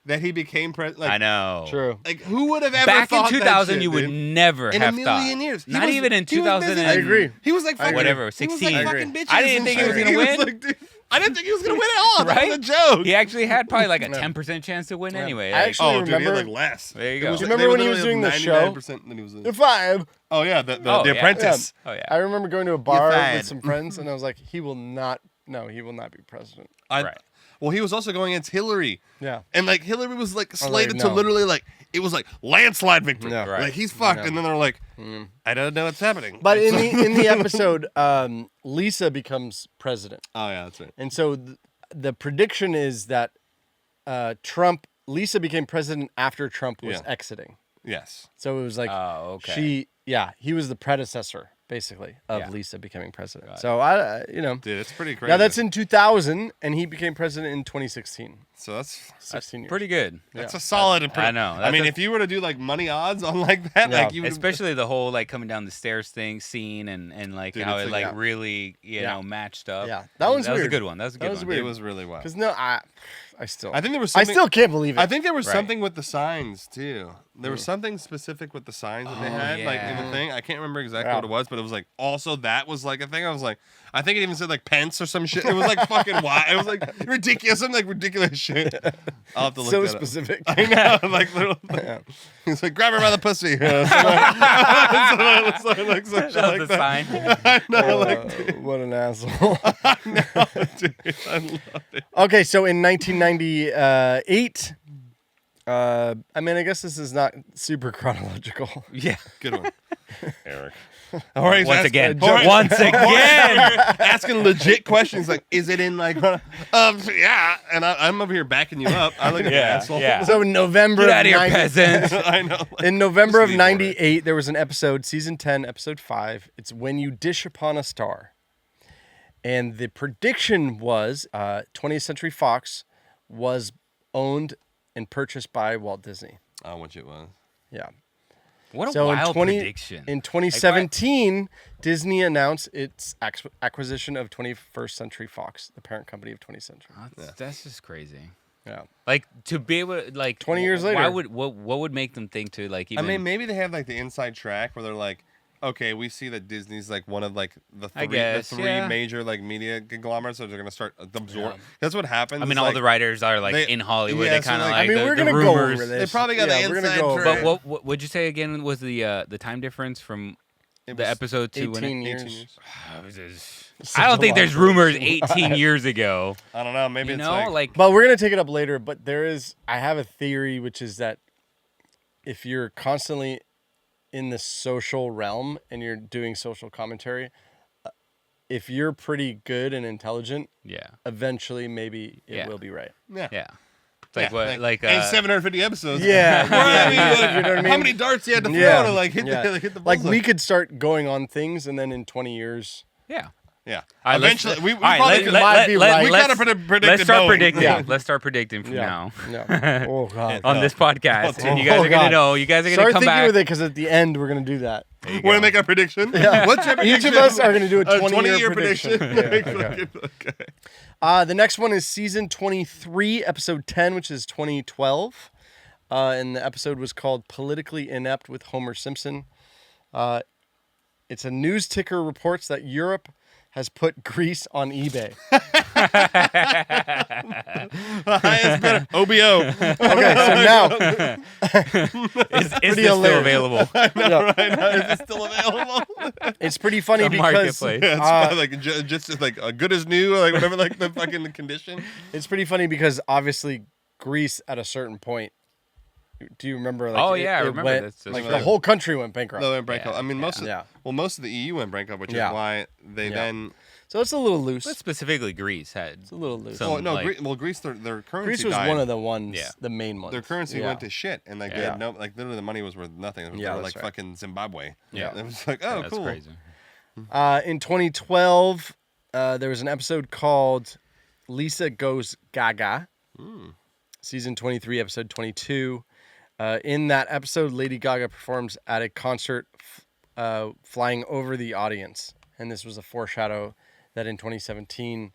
that he became president. Like, I know. True. Like, who would have ever Back thought in that 2000, shit, you would dude? never In have a thought. million years. Not even in 2000. I agree. He was like fucking Whatever, He was 16. like I fucking bitches. I didn't and think he was shit. gonna win. Like, dude, I didn't think he was gonna win at all. That Right? was a joke. He actually had probably like a 10% chance to win anyway. I Like, actually Oh, dude, he had remember- like less. There you It go. was Do you like- remember they when he literally was have doing the show? 99% that he was You're fired. Oh yeah, the Oh, yeah. apprentice. oh yeah. I remember going to a bar fired. with some friends, and I was like, he will not be president. Right. Well, he was also going against Hillary. Yeah. And like Hillary was like slated to no. literally like it was like landslide victory. Yeah. Right. Like he's fucked, Yeah. and then they're like, I don't know what's happening. But in the episode, Lisa becomes president. Oh yeah, that's right. And so the prediction is that Lisa became president after Trump was Yeah. exiting. Yes. So it was like Oh, okay. he was the predecessor basically of Yeah. Lisa becoming president. Got it. So I Dude, it's pretty crazy. now that's in 2000, and he became president in 2016. So that's 16 years. Pretty good. that's a solid. I know. I That's mean, a- if you were to do like money odds on like that, Yeah. like you would. Especially the whole like coming down the stairs scene and like Dude, how it's it like- like really Yeah. matched up. Yeah. That one's That was a weird. good one. That was a good was one. weird. It was really wild. Because no, I still I think there was. I Something, still can't believe it. I think there was Right. something with the signs too. There was something specific with the signs that they Oh, had, like in yeah. the thing. I can't remember exactly Yeah. what it was, but it was like also that was like a thing. I was like, I think it even said like Pence or some shit. It was like fucking wild. It was like ridiculous, some like ridiculous shit. I'll have to look so that up. specific. I know, like little. Yeah. He's like, grab her by the pussy. Like some shit That was like the that. sign. I know, like, What an asshole. dude, I love it. Okay, so in 1998, I mean, I guess this is not super chronological. Yeah. Good one, Eric. All right, Once again. all right. Once again. asking legit questions like, is it in like, yeah, and I'm over here backing you up. I look at Yeah, an asshole. yeah. So in November Get of out of here, 90 peasant. I know. in November of Just leave already. 98, there was an episode, season 10, episode 5. It's When You Dish Upon a Star. And the prediction was 20th Century Fox was owned and purchased by Walt Disney. Oh, which it was. Yeah. What a So wild prediction. in 2017, Disney announced its acquisition of 21st Century Fox, the parent company of 20th Century. That's just crazy. Yeah. Like to be able to, like 20 years Why later. would what would make them think to like even I mean, maybe they have like the inside track where they're like, okay, we see that Disney's like one of like the I three, guess, the three yeah. major like media conglomerates, so they're gonna start absorbing. That's what happens. I mean is, all like, the writers are like they- in Hollywood. yeah, They so, kind of like- like I mean, the, we're the going to go rumors. over this. They probably got the we're gonna inside go over track. it. But what would you say again was the time difference from It the was episode to 18 years. 18 years. Such I a don't think long there's time. rumors 18 years ago. I don't know. Maybe You it's know, like But we're going to take it up later. But I have a theory, which is that if you're constantly in the social realm and you're doing social commentary, if you're pretty good and intelligent, yeah, eventually maybe it Yeah. will be right. yeah. yeah. It's like Yeah, what like and 750 episodes. Yeah, Well, I yeah, mean, yeah, look, you know what I mean? How many darts you had to throw Yeah, to like hit yeah. the hit the Like bullseye? we could start going on things, and then in 20 years, yeah. Yeah. All right, Eventually, let's- we all right, probably let- could. let- might be let- right. we let's- kind of predicted. Let's start Boeing. predicting. Yeah. Let's start predicting from now yeah. Oh god. on this podcast, and you guys Oh, are gonna God. know. You guys are gonna Start come thinking back. with it, because at the end we're gonna do that. There you Want to go. make a prediction? Yeah. What's your Each prediction? of us are gonna do a 20-year prediction. prediction. Okay. The next one is season 23, episode 10, which is 2012. And the episode was called Politically Inept with Homer Simpson. It's a news ticker reports that Europe has put Greece on eBay. Highest bidder. OBO. Okay, so now, Is this Pretty still hilarious. available? yeah, Is it still available? it's pretty funny The because marketplace. Yeah, it's probably like just like good as new, or like whatever, like the fucking condition. it's pretty funny because obviously Greece at a certain point. Do you remember? Like, Oh, yeah, I remember went, this. That's like right. the whole country went bankrupt. No, they went bankrupt. Yeah, I mean, most yeah. of the EU went bankrupt, which Yeah. is why they Yeah. then. So it's a little loose. But specifically, Greece had. It's a little loose. Some- Well, no, like- Greece, their currency Greece was died. one of the ones, Yeah. the main ones. Their currency Yeah. went to shit, and like they Yeah. had no, like literally the money was worth nothing. They Yeah, were that's like right. fucking Zimbabwe. Yeah. It was like, oh, That's cool. crazy. In 2012, there was an episode called Lisa Goes Gaga. Season 23, episode 22. In that episode, Lady Gaga performs at a concert flying over the audience. And this was a foreshadow that in 2017,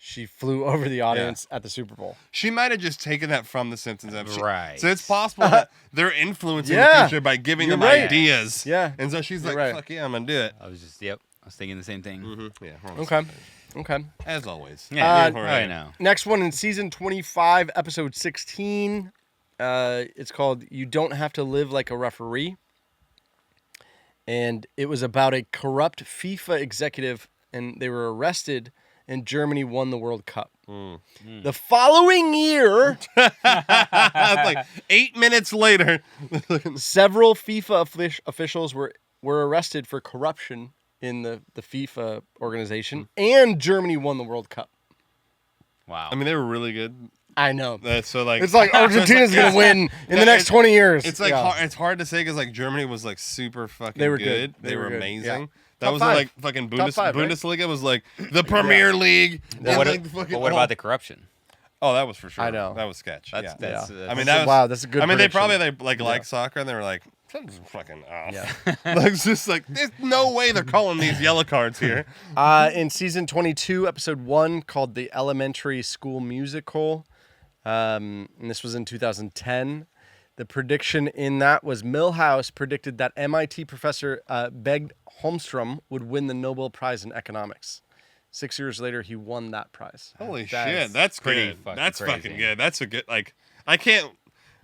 she flew over the audience at the Super Bowl. She might have just taken that from the Simpsons episode. Right. So it's possible that they're influencing the Yeah. future by giving You're them right. ideas. Yeah. And so she's You're like, right. fuck yeah, I'm going to do it. I was thinking the same thing. Yeah. we're on the Okay. same page. Okay. As always. Yeah, All right now. Next one in season 25, episode 16. It's called "You Don't Have to Live Like a Referee," and it was about a corrupt FIFA executive, and they were arrested, and Germany won the World Cup. The following year, Like 8 minutes later. several FIFA officials were arrested for corruption in the FIFA organization, and Germany won the World Cup. Wow. I mean, they were really good. I know. So like, It's like Argentina's going to win in the next 20 years. It's like Yeah. it's hard to say because like Germany was like super fucking They were good. good. They They were were good. amazing. Yeah. That Top was five. like fucking Top five, right? Bundesliga was like the Premier League. But and, what, like, the fucking, but what about the corruption? Oh, that was for sure. I know. That was sketch. That's, yeah. that's, Yeah. that's I mean, That's that was, wow, that's a good I mean, they prediction. probably like soccer, and they were like, "Something's fucking off." Yeah. Like, it's just like, there's no way they're calling these yellow cards here. In season 22, episode 1, called The Elementary School Musical, and this was in 2010. The prediction in that was Milhouse predicted that MIT professor Bengt Holmstrom would win the Nobel Prize in economics. 6 years later, he won that prize. Holy That shit, is that's pretty good. fucking That's crazy. fucking good. That's a good, like, I can't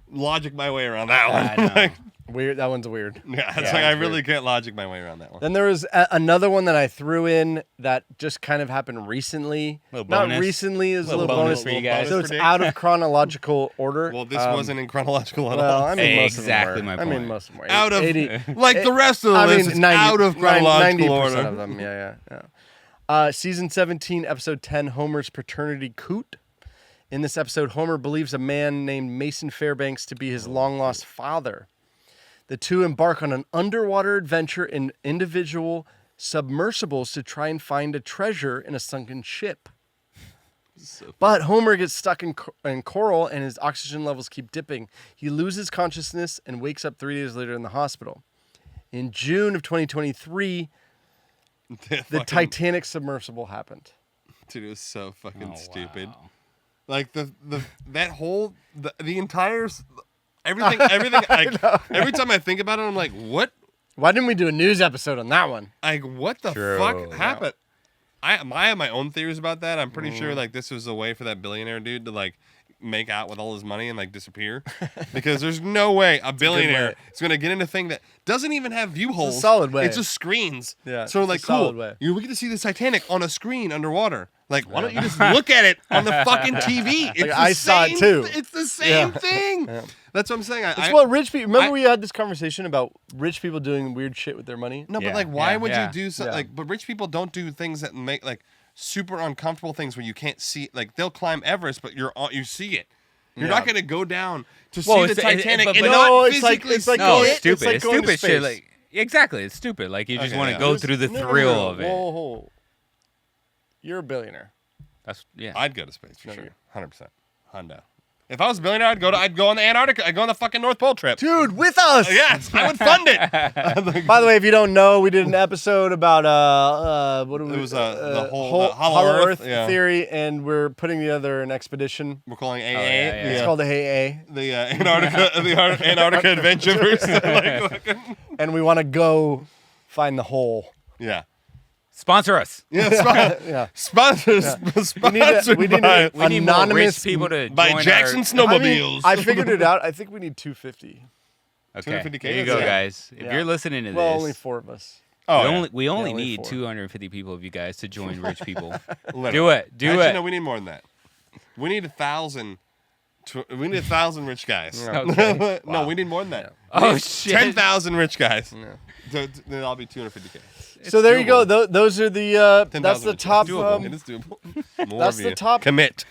logic my way around that one. I know. Like, Weird. That one's weird. yeah, it's Yeah, like I it's really weird. can't logic my way around that one. Then there was another one that I threw in that just kind of happened recently. Little Not bonus. recently, is a Little little bonus bonus for you Little guys. So it's predict. out of chronological order. Well, this wasn't in chronological at Well, all. I mean, most Exactly of them were. my I mean, point. most of them were. Out of 80, like the rest of the list, it's out of chronological 90% order. of them. Yeah. Season 17, episode 10, Homer's paternity coot. In this episode, Homer believes a man named Mason Fairbanks to be his long-lost father. The two embark on an underwater adventure in individual submersibles to try and find a treasure in a sunken ship. But Homer gets stuck in coral and his oxygen levels keep dipping. He loses consciousness and wakes up 3 days later in the hospital. In June of 2023, the Titanic submersible happened. Dude, it was so fucking Oh, stupid. wow. Like that whole the entire everything like, every time I think about it, I'm like, what? Why didn't we do a news episode on that one? Like, what the True. fuck happened? I have my own theories about that. I'm pretty sure like this was a way for that billionaire dude to like make out with all his money and like disappear, because there's no way a billionaire way. is gonna get into a thing that doesn't even have view holes. solid way. It's just screens. Yeah, So it's a like, solid cool. way. We get to see the Titanic on a screen underwater. Like, why don't you just look at it on the fucking TV? It's the I saw it same- too. It's the same Yeah. thing. That's what I'm saying. It's what rich people. Remember, we had this conversation about rich people doing weird shit with their money. No, Yeah, but like, why yeah, would yeah. you do something Yeah. like? But rich people don't do things that make like super uncomfortable things where you can't see. Like, they'll climb Everest, but you see it. You're not gonna go down to see the Titanic and but- not No, it's like- physically it's like see No, going- it's stupid. like It's going to stupid shit. space. Like exactly, it's stupid. Like you just Okay, want to yeah. go through the No, no, thrill no, of it. Whoa. You're a billionaire. That's yeah. I'd go to space for No, sure, you- 100%. Hundo. If I was a billionaire, I'd go on the Antarctica. I'd go on the fucking North Pole trip. Dude, with us. Yes, I would fund it. By the way, if you don't know, we did an episode about what It was, the whole- whole the Hollow Earth, yeah. theory, and we're putting together an expedition. We're calling AA. yeah, yeah. It's called the Hey The Antarctica Adventurers. Like, and we want to go find the hole. yeah. Sponsor us. Yeah, Yeah. sponsors. We need to, Sponsored we need by, to We need more anonymous rich people to by join Jackson our... Snowmobiles. I figured it out. I think we need 250. Okay, 250K, there you go, yeah. guys. If Yeah. you're listening to Well, this, only 4 of us. oh, we only only need 4. 250 people of you guys to join rich people. Literally. Do it. Do Actually, it. No, we need more than that. We need 1,000. We need 1,000 rich guys. Okay. No, we need more than that. Oh shit. 10,000 rich guys. So then I'll be 250K. So there you go. doable. Those are the 10,000 that's the rich guys. top Doable. It is doable. More that's of the you. top- Commit.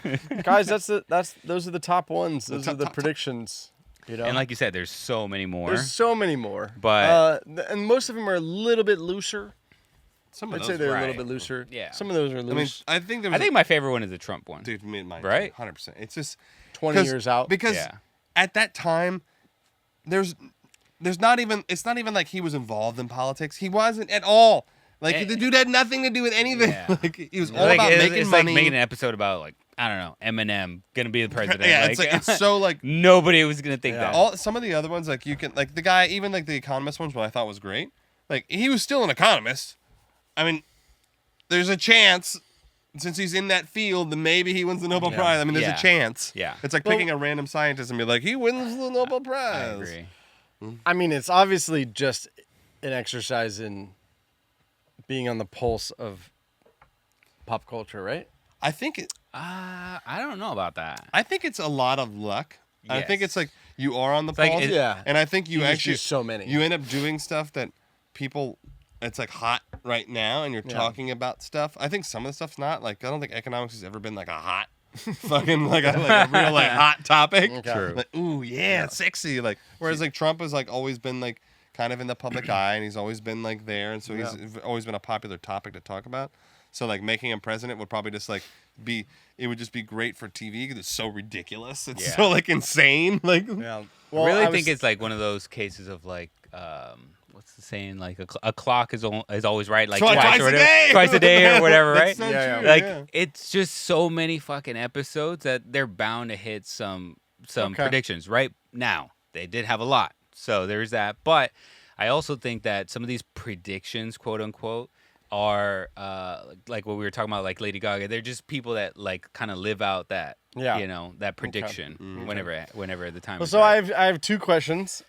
guys. Those are the top ones. Those top- are the top- predictions. You know, And like you said, there's so many more. there's so many more. But- and most of them are a little bit looser. Some of I'd those. say they're a right. little bit looser. Yeah. Some of those are I mean, loose. I think there I was. think my favorite one is the Trump one. dude, mine, Right? 100%. It's just 20 years out. because Yeah. at that time, there's not even. It's not even like he was involved in politics. He wasn't at all. Like the dude had nothing to do with anything. Yeah. Like he was all about making it's money. like making an episode about like I don't know Eminem gonna be the president. Yeah, like, it's so like nobody was gonna think that. all some of the other ones like you can like the guy even like the economist ones, what I thought was great. Like he was still an economist. I mean, there's a chance. Since he's in that field, then maybe he wins the Nobel Prize. I mean, there's a chance. Yeah. It's like picking a random scientist and be like, he wins the Nobel Prize. I agree. I mean, it's obviously just an exercise in being on the pulse of pop culture, right? I think I don't know about that. I think it's a lot of luck. I think Yes. it's like you are on the like pulse. it- Yeah. And I think you just actually use so many. You end up doing stuff that people it's like hot right now and you're talking about stuff. I think some of the stuff's not. Like I don't think economics has ever been like a hot fucking like a real like hot topic. Okay. True. Like, ooh, yeah, sexy. Like whereas like Trump has like always been like kind of in the public eye and he's always been like there and so he's always been a popular topic to talk about. So like making him president would probably just like be it would just be great for TV because it's so ridiculous. It's so like insane. Like Yeah. I really think it's like one of those cases of like what's the saying? Like a clock is always right, like Twice or a day. twice a day or whatever, right? That's so Yeah, true, Like yeah. it's just so many fucking episodes that they're bound to hit some predictions right now. They did have a lot, so there's that. But I also think that some of these predictions, quote unquote, are like what we were talking about, like Lady Gaga. They're just people that like kind of live out that, you know, that prediction whenever the time. Well, is so right. I have two questions.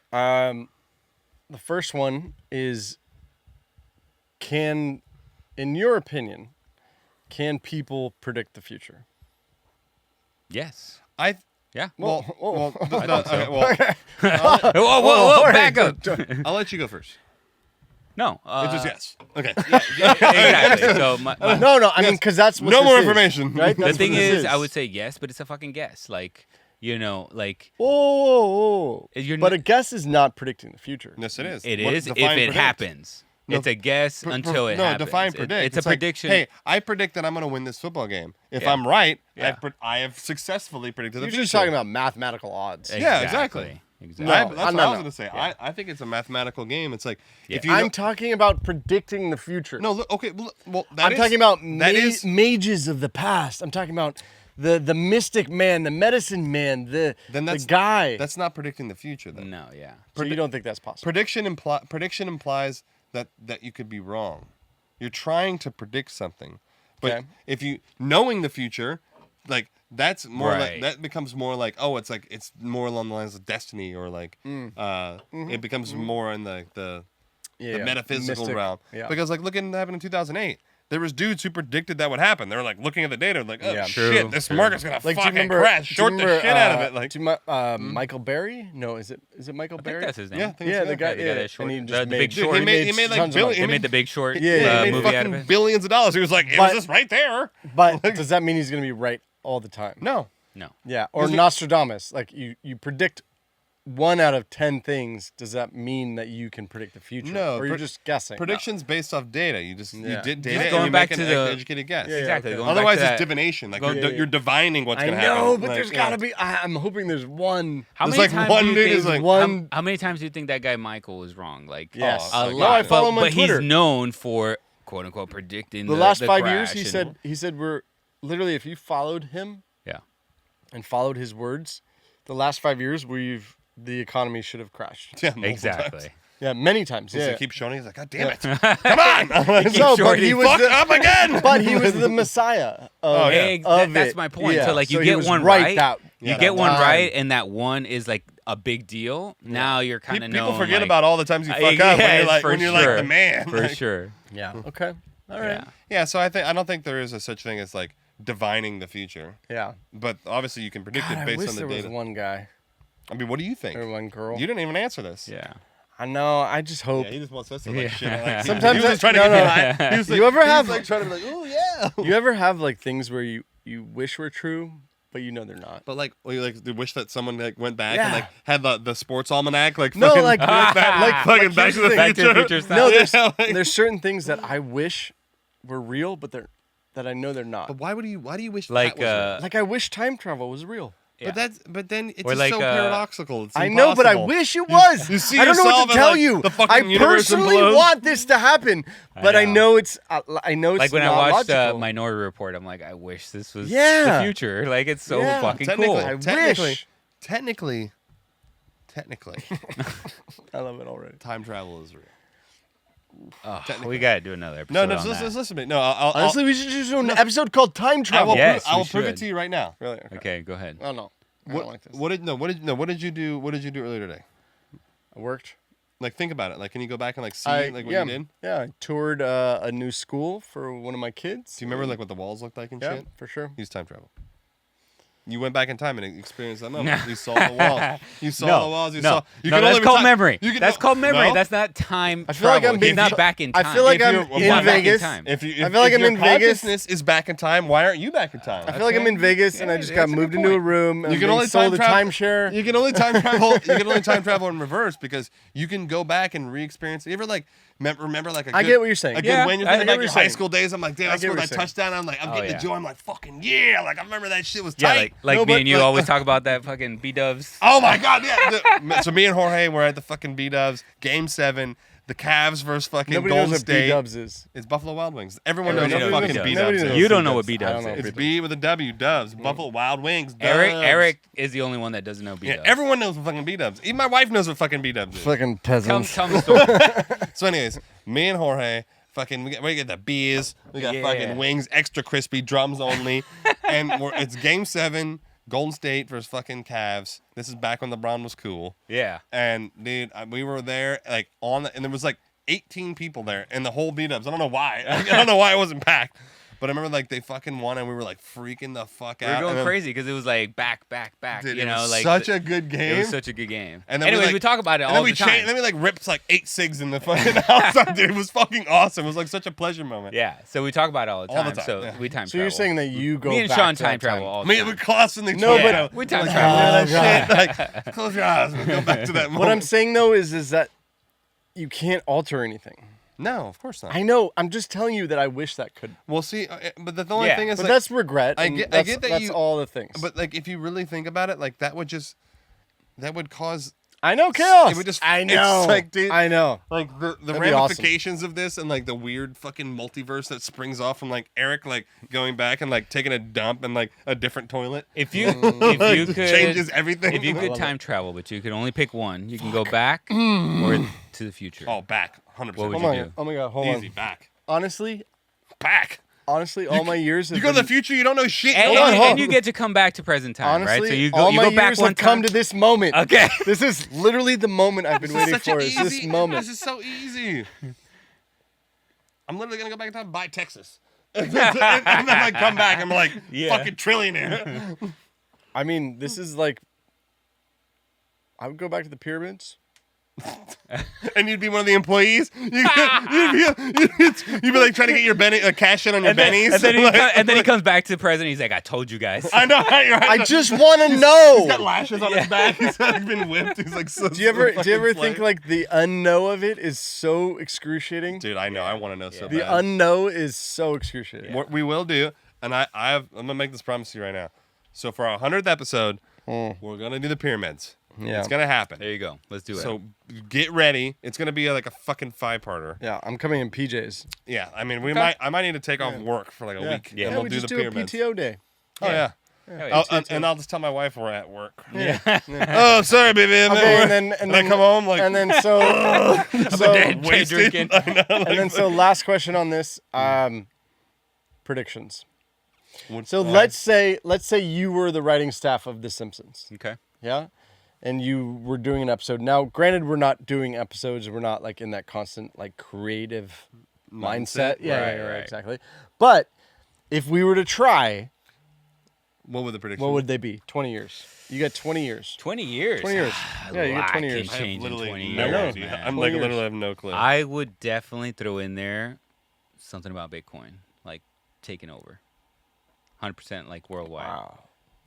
The first one is, in your opinion, can people predict the future? Yes. Yeah. Well, Whoa! Back up. I'll let you go first. No. It's just yes. Okay. Exactly. So no. I mean, because that's what No this more is, information. right? the That's thing what this is, I would say yes, but it's a fucking guess. Like, you know, like Whoa. You're But n- a guess is not predicting the future. Yes, it is. it What- is if define it predict. happens. No, It's a guess until it happens. define predict. It's a like, prediction. hey, I predict that I'm going to win this football game. If Yeah. I'm right, Yeah. I have successfully predicted the You're future. just talking about mathematical odds. Yeah, exactly. Exactly. No, that's what I was no. going to say. Yeah. I think it's a mathematical game. It's like if Yeah. you I'm know- talking about predicting the future. no, look, okay, well, I'm talking about that is mages of the past. I'm talking about the mystic man, the medicine man, the guy. That's not predicting the future then. No, yeah. So you don't think that's possible? Prediction implies that you could be wrong. You're trying to predict something. But Okay. if you knowing the future, like that's more like Right. that becomes more like it's more along the lines of destiny or like it becomes more in the metaphysical Mystic. realm. Yeah. Because like look at what happened in 2008. There was dudes who predicted that would happen. They were like looking at the data, like, oh Yeah. shit, True, this true. market's gonna Like, do you fucking remember? crash. do you Short the remember, shit out of it. Like, do you Michael Berry? No, is it Michael I think Berry? that's his name. yeah, I think Yeah, it's the guy. the guy Yeah, that short- and he the just Big made, Short. Dude, he made like tons of billion- money. They made the Big Short Yeah, he made movie out of fucking it. billions of dollars. He was like, it But- was just right there. But does that mean he's going to be right all the time? No. No. Yeah, or Does he- Nostradamus. Like you predict 1 out of 10 things. Does that mean that you can predict the future? No, or you're just guessing. Predictions based off data. You Yeah. did data Just and going you back make to an the- educated guess. Yeah, Exactly. okay. Going back Otherwise, to it's that- divination. Like Yeah. you're divining what's I gonna know, happen. but Like, there's got to be. I'm hoping there's one. How There's many like times one do you dude think is like, one. how many times do you think that guy Michael is wrong? Like Yes. a like, lot. no, I follow him on but he's Twitter. known for quote unquote predicting The last the 5 years, crash he said we're literally, if you followed him yeah. and followed his words, the last 5 years the economy should have crashed. yeah, multiple Exactly. times. Yeah, many times. He's Yeah. like, keep showing. He's like, God damn it! Come on! No, but he was Fuck up again. but he was the messiah. Oh, yeah. That's it. my point. Yeah. So like you So he get was one right right, that- you yeah, get that one time. right, and that one is like a big deal. Now you're kind of People known. forget like, about all the times you fuck up yes, when you're like sure. the man. for Like, sure. Yeah. Okay. All right. Yeah. Yeah, so I don't think there is a such thing as like divining the future, Yeah. but obviously you can predict God, it I based wish on the there was data. one guy I mean, what do you think? or one girl. You didn't even answer this. Yeah. I know. I just hope. Yeah, he just wants us to like Yeah. shit. Like, Sometimes he was just trying to no, get no. he was like, You ever he was, have- like trying to be like, oh yeah. You ever have like things where you wish were true, but you know they're not? But like, well, you like they wish that someone like went back and Yeah. like had the sports almanac like No, fucking, like fucking Back here's to the the thing. Back to the Future. Future style. No, Yeah, like- there's certain things that I wish were real, but that I know they're not. But why do you wish Like that was real? Like I wish time travel was real. Yeah. But then it's Or just like, so paradoxical. It's I know, but I impossible. wish it was. You see I don't know what yourself to in, tell like, you. the fucking I universe personally implodes. want this to happen, but I know it's. I know it's like when I not watched logical. Minority Report, I'm like, I wish this was Yeah. the future. Like it's so Yeah. fucking Technically, cool. technically, I love it already. time travel is real. Oh, we gotta do another episode. No, on listen that. to me. No, I'll Honestly, we should just do an episode called Time Travel. Yes, I will we prove it should. to you right now. Really? Okay, go ahead. Oh no. I don't like this. What did you do? What did you do earlier today? I worked. Like, think about it. Like, can you go back and like see like what yeah, you did? Yeah, I toured a new school for one of my kids. Do you remember like what the walls looked like and Yeah, shit? for sure. Use time travel. You went back in time and experienced that moment. You saw the walls. You saw the walls. You saw. You no, can that's only called retime- memory. You can, That's called memory. No? That's not time I feel like travel. I'm being- He's not back in time. I feel like If I'm you're- in not back in Vegas. time. If I feel like I'm your in Vegas. consciousness is back in time, why aren't you back in time? I feel like I'm in Vegas and I just got that's a moved good into a point. room and You can they only sold a time timeshare. You can only time travel. You can only time travel in reverse because you can go back and re-experience. You ever like remember like a good, I get what you're saying. A good Yeah, when you're I thinking get about what your you're high saying. school days. I'm like, damn, I I get scored what that you're saying. touchdown. I'm like, I'm Oh, getting yeah. the joy. I'm like, fucking yeah. Like I remember that shit was Yeah, tight. like No, me but, and you like- always talk about that fucking B-dubs. Oh my god, yeah. So me and Jorge were at the fucking B-Dubs Game 7. The Cavs versus fucking Nobody Golden knows what State. B-Dubs is. It's Buffalo Wild Wings. Everyone Everybody knows what knows fucking B-Dubs. B-Dubs Nobody is. You don't know B-Dubs. what B-Dubs I don't know is. It's B-Dubs. B with a W. Dubs. Buffalo Wild Wings. Eric Dubs. Eric is the only one that doesn't know B-dubs. Yeah, everyone knows what fucking B-Dubs. Even my wife knows what fucking B-Dubs is. Fucking Tell peasants. me the story. So, anyways, me and Jorge, fucking, we get the beers, we got Yeah. fucking wings, extra crispy, drums only, and it's Game 7, Golden State versus fucking Cavs. This is back when LeBron was cool, Yeah. and dude, we were there like and there was like 18 people there, and the whole B-Dubs. I don't know why. I don't know why it wasn't packed. But I remember like they fucking won and we were like freaking the fuck We were out. going and then- crazy because it was like back. Dude, You it know, was like such a good game. It was such a good game. And then anyways, we, we talk about it and all then the time. then we like ripped like 8 cigs in the fucking house. Dude, it was fucking awesome. It was like such a pleasure moment. Yeah, so we talk about it all the All time. the time, So yeah. we time So travel. you're saying that you go me and back Sean to that time travel all I the mean, time. we're constantly No, talking but- about we time like, travel. oh, God. shit. Like, close your eyes and go back to that moment. What I'm saying though is that you can't alter anything. No, of course not. I know. I'm just telling you that I wish that could. Well, see, but the only Yeah. thing is, But like, that's regret. I and get that's, that that's you- all the things. but like, if you really think about it, like that would cause. I know chaos. It would just. I it's know. like, dude, I know. like the That'd be awesome. ramifications of this and like the weird fucking multiverse that springs off from like Eric like going back and like taking a dump in like a different toilet. If you could changes everything. If you I could love time travel, but you could only pick one, you can go back or to the future. Oh, back 100%. What would Oh you my, do? oh my god, hold Easy on. back. Honestly, Back. all my years have You go to the been- future, you don't know shit. And, Hold on, hold and you on. get to come back to present time, Honestly, right? So you all go my back years one have come time. to this moment. Okay. This is literally the moment I've been This is waiting such for. an Is this easy moment. This is so easy. I'm literally gonna go back in time and buy Texas. And then I come back, I'm like Yeah. fucking trillionaire. I mean, this is like. I would go back to the pyramids. And you'd be one of the employees. You'd be like trying to get your cash in on your bennies. And then he comes back to the president. He's like, "I told you guys." I know. Right, you're right. I just want to He's got know. lashes on his back. He's like been whipped. He's like so. Do you ever fucking think like the unknow of it is so excruciating? Dude, I know. I want to know so The bad. unknow is so excruciating. What we will do, and I'm gonna make this promise to you right now. So for our 100th episode, we're gonna do the pyramids. Yeah. It's gonna happen. There you go. Let's do it. So get ready. It's gonna be like a fucking 5-parter. Yeah, I'm coming in PJs. Yeah, I mean, Okay. I might need to take off work for like a week. Yeah. and Yeah, we'll we do just the do a pyramids. PTO day. Oh yeah. yeah, And I'll just tell my wife we're at work. Yeah. Oh, sorry, baby. I'm Okay, at and work. then I come home like and then so wasted. drinking. I know, like, and then so last question on this predictions. what- So let's say you were the writing staff of The Simpsons. okay. Yeah. And you were doing an episode. Now, granted, we're not doing episodes. We're not like in that constant like creative mindset. Yeah, Right. exactly. But if we were to try, What were the predictions? what would they be? 20 years. You got 20 years. 20 years. 20 years. Yeah, you get 20 A lot years. can I have change in literally 20 no years, idea. man. I'm like 20 literally years. have no clue. I would definitely throw in there something about Bitcoin, like taking over, 100% like worldwide. Wow.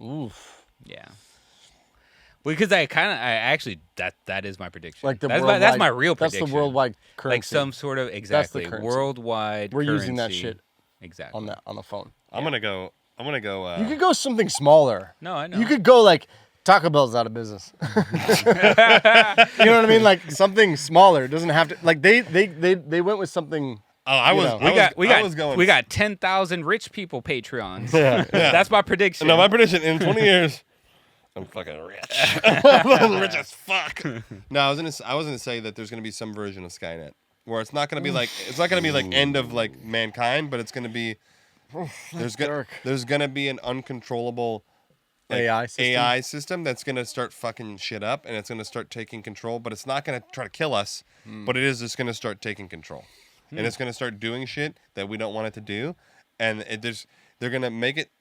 Oof. Yeah. Because I actually that is my prediction. Like the that's worldwide, my real prediction. That's the worldwide currency. like some sort of exactly currency. worldwide. We're using that currency. shit Exactly. on the phone. I'm gonna go. I'm gonna go. You could go something smaller. No, I know. You could go like Taco Bell's out of business. You know what I mean? Like something smaller. It doesn't have to. Like they went with something. Oh, we got 10,000 rich people Patreons. Yeah. That's my prediction. No, my prediction in 20 years, I'm fucking rich. I'm rich as fuck. No, I was gonna say that there's gonna be some version of Skynet where it's not gonna be like end of like mankind, but it's gonna be there's gonna be an uncontrollable like, AI system that's gonna start fucking shit up and it's gonna start taking control, but it's not gonna try to kill us, but it is just gonna start taking control. And it's gonna start doing shit that we don't want it to do, and they're gonna make it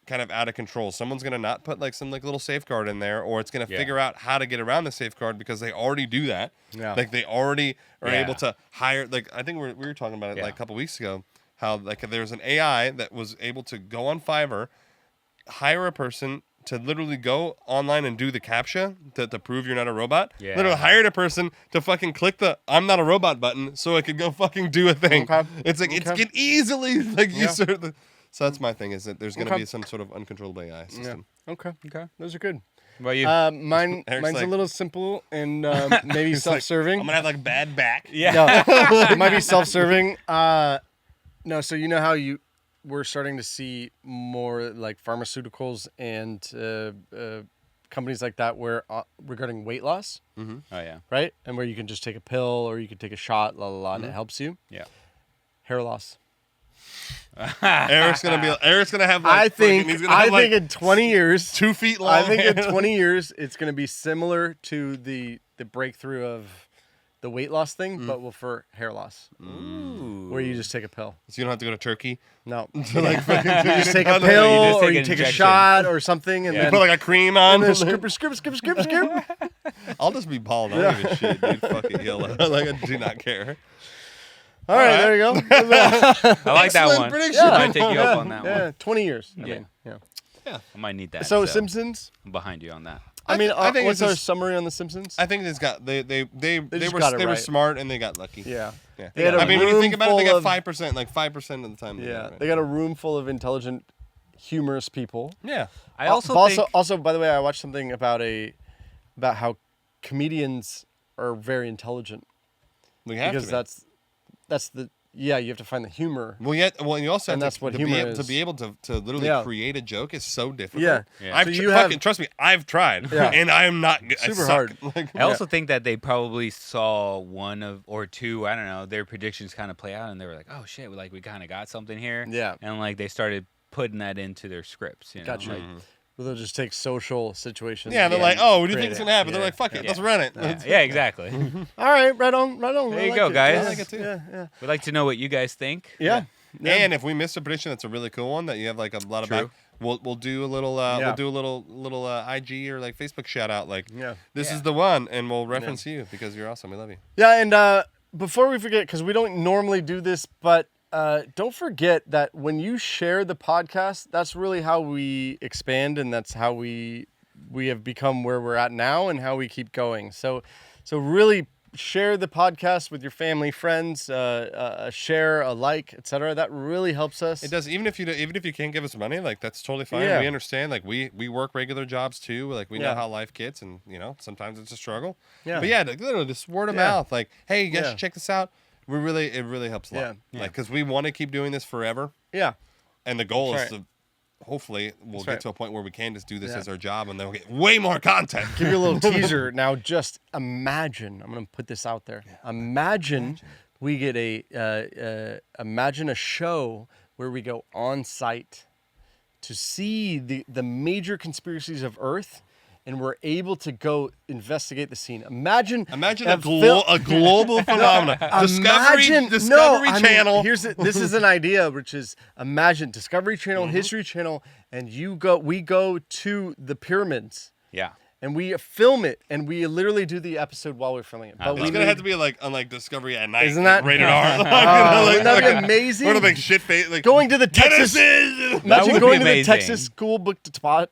kind of out of control. Someone's gonna not put like some like little safeguard in there, or it's gonna figure out how to get around the safeguard because they already do that. Yeah. Like they already are able to hire. Like I think we were talking about it like a couple weeks ago. How like there was an AI that was able to go on Fiverr, hire a person to literally go online and do the CAPTCHA to prove you're not a robot. Yeah. Literally hired a person to fucking click the "I'm not a robot" button so it could go fucking do a thing. Okay. It's like it can easily like you sort of. So that's my thing is that there's going to Okay. be some sort of uncontrollable AI system. Okay. Those are good. What about you? Mine's Eric's a like- little simple and maybe self-serving. I'm gonna have like bad back. yeah. No, it might be self-serving. No, so you know how we're starting to see more like pharmaceuticals and companies like that where regarding weight loss, Oh yeah. right? And where you can just take a pill or you can take a shot, and it helps you. Yeah. Hair loss. Eric's gonna have. Like, I think he's gonna have, like, in 20 years, 2 feet long. I think in 20 years it's going to be similar to the breakthrough of the weight loss thing, but for hair loss, where you just take a pill. So you don't have to go to Turkey. No, To, like, fucking you just take a You pill just or take you an take a injection. shot or something, and Yeah. then Put like a cream on. and then skip. I'll just be bald. I don't give a shit, dude. Fuck it, yellow. Like I do not care. All right, there you go. I like that Excellent one. prediction. I might take you up on that Yeah, one. 20 years. I Yeah. mean, yeah. I might need that. So Simpsons. I'm behind you on that. I mean, I think what's it's our just- summary on the Simpsons? I think they just were got it they were right. smart and they got lucky. Yeah. Yeah. They had a I mean, when you think room about it, they full got of- 5%, like 5% of the time. Yeah, they got a room full of intelligent, humorous people. Yeah. I also think also, by the way, I watched something about how comedians are very intelligent We have because to be. that's the you have to find the humor. Well, you also And have that's to, what to, humor be able, is. to be able to literally Yeah. create a joke is so difficult. Yeah. Yeah. I've So tr- you have- fucking trust me, I've tried, Yeah. and I am not good. I Super suck. hard. Like, I also think that they probably saw one of or two, I don't know, their predictions kind of play out, and they were like, "Oh shit, we kind of got something here." Yeah. And like they started putting that into their scripts. You know? Gotcha. Like, Where they'll just take social situations. yeah, they're and like, oh, what do you create think is it. gonna happen? They're Yeah. like, fuck it, Yeah. let's run it. yeah, exactly. All right, right on. There I you like go, it. guys. Yeah, I like it too. Yeah. We'd like to know what you guys think. Yeah. And if we missed a prediction, that's a really cool one that you have like a lot of True. back. We'll do a little IG or like Facebook shout out like Yeah. this Yeah. is the one, and we'll reference you because you're awesome. We love you. Yeah, and before we forget, because we don't normally do this, but don't forget that when you share the podcast, that's really how we expand, and that's how we have become where we're at now, and how we keep going. So really share the podcast with your family, friends, share, a like, etc. That really helps us. It does. Even if you can't give us money, like that's totally fine. Yeah. We understand. Like we work regular jobs too. Like we know Yeah. how life gets, and sometimes it's a struggle. Yeah. But yeah, like, literally just word of Yeah. mouth. Like, hey, you guys Yeah. should check this out. It really helps a lot. Yeah. Like because we want to keep doing this forever, Yeah. and the goal That's is right. to hopefully we'll That's get right. to a point where we can just do this Yeah. as our job, and then we'll get way more content. Give you a little teaser. Now, just imagine. I'm going to put this out there. Imagine we get imagine a show where we go on site to see the major conspiracies of Earth, and we're able to go investigate the scene. Imagine a global phenomenon. Discovery Channel. This is an idea, which is imagine Discovery Channel, History Channel, and we go to the pyramids. Yeah. And we film it, and we literally do the episode while we're filming it. But It's It's gonna have to be like on like Discovery at night. Isn't like, that- rated R? wouldn't that be amazing? What a big shit face. Like Going to the Texas, Genesis! imagine would going be to the amazing. Texas School Book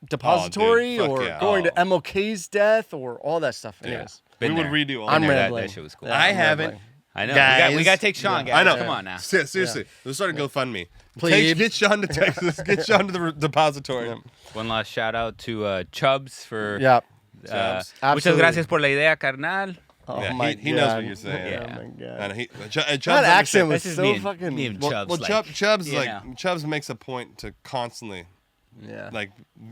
Depository, fuck or yeah. going to MLK's death, or all that stuff. Anyways, We Been would there. redo all I'm Been there. that. rambling. That shit was cool. Yeah, I I'm haven't. rambling. I know. Guys. We got to take Sean, guys. I know. Come on now. Seriously, let's start a GoFundMe. Please. Get Sean to Texas. Get Sean to the depository. One last shout out to Chubbs for. Yeah. Chubbs. Muchas Absolutely. gracias por la idea, carnal. Oh Yeah, my he knows God. what you're saying. Yeah. Oh my God. And Chubbs That accent understands- was This is so me and- fucking. me and Well, Chubbs. well, like, Chubbs you like know. Chubbs makes a point to constantly Yeah. like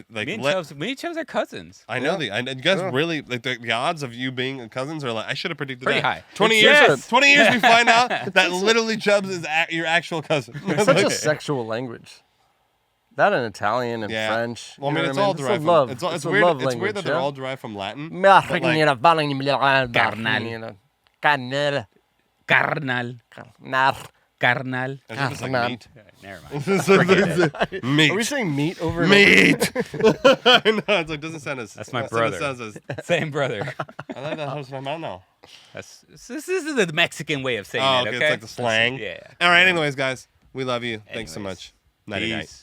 Me and let. Chubbs are cousins. I know Yeah. you guys Yeah. really like the odds of you being cousins are like I should have predicted Pretty that. high. 20 It's years. yes. 20 years we find out that literally Chubbs is your actual cousin. It's such a sexual language. That and Italian and Yeah. French. Well, I you mean, know it's what all It's a derived. love. It's a weird. love It's language, weird that they're yeah? all derived from Latin. Carnal. Carnal. Carnal. As if it's like Carnal. meat. Never mind. Meat. Are we saying meat over and Meat. I know. It's like doesn't sound as. That's my it brother. sounds as. Same brother. I like that. How's my mouth now? This is the Mexican way of saying Oh, it, okay. okay? It's like the slang. Yeah. All right. Anyways, guys, we love you. Thanks so Anyways. much. Nighty night. Peace.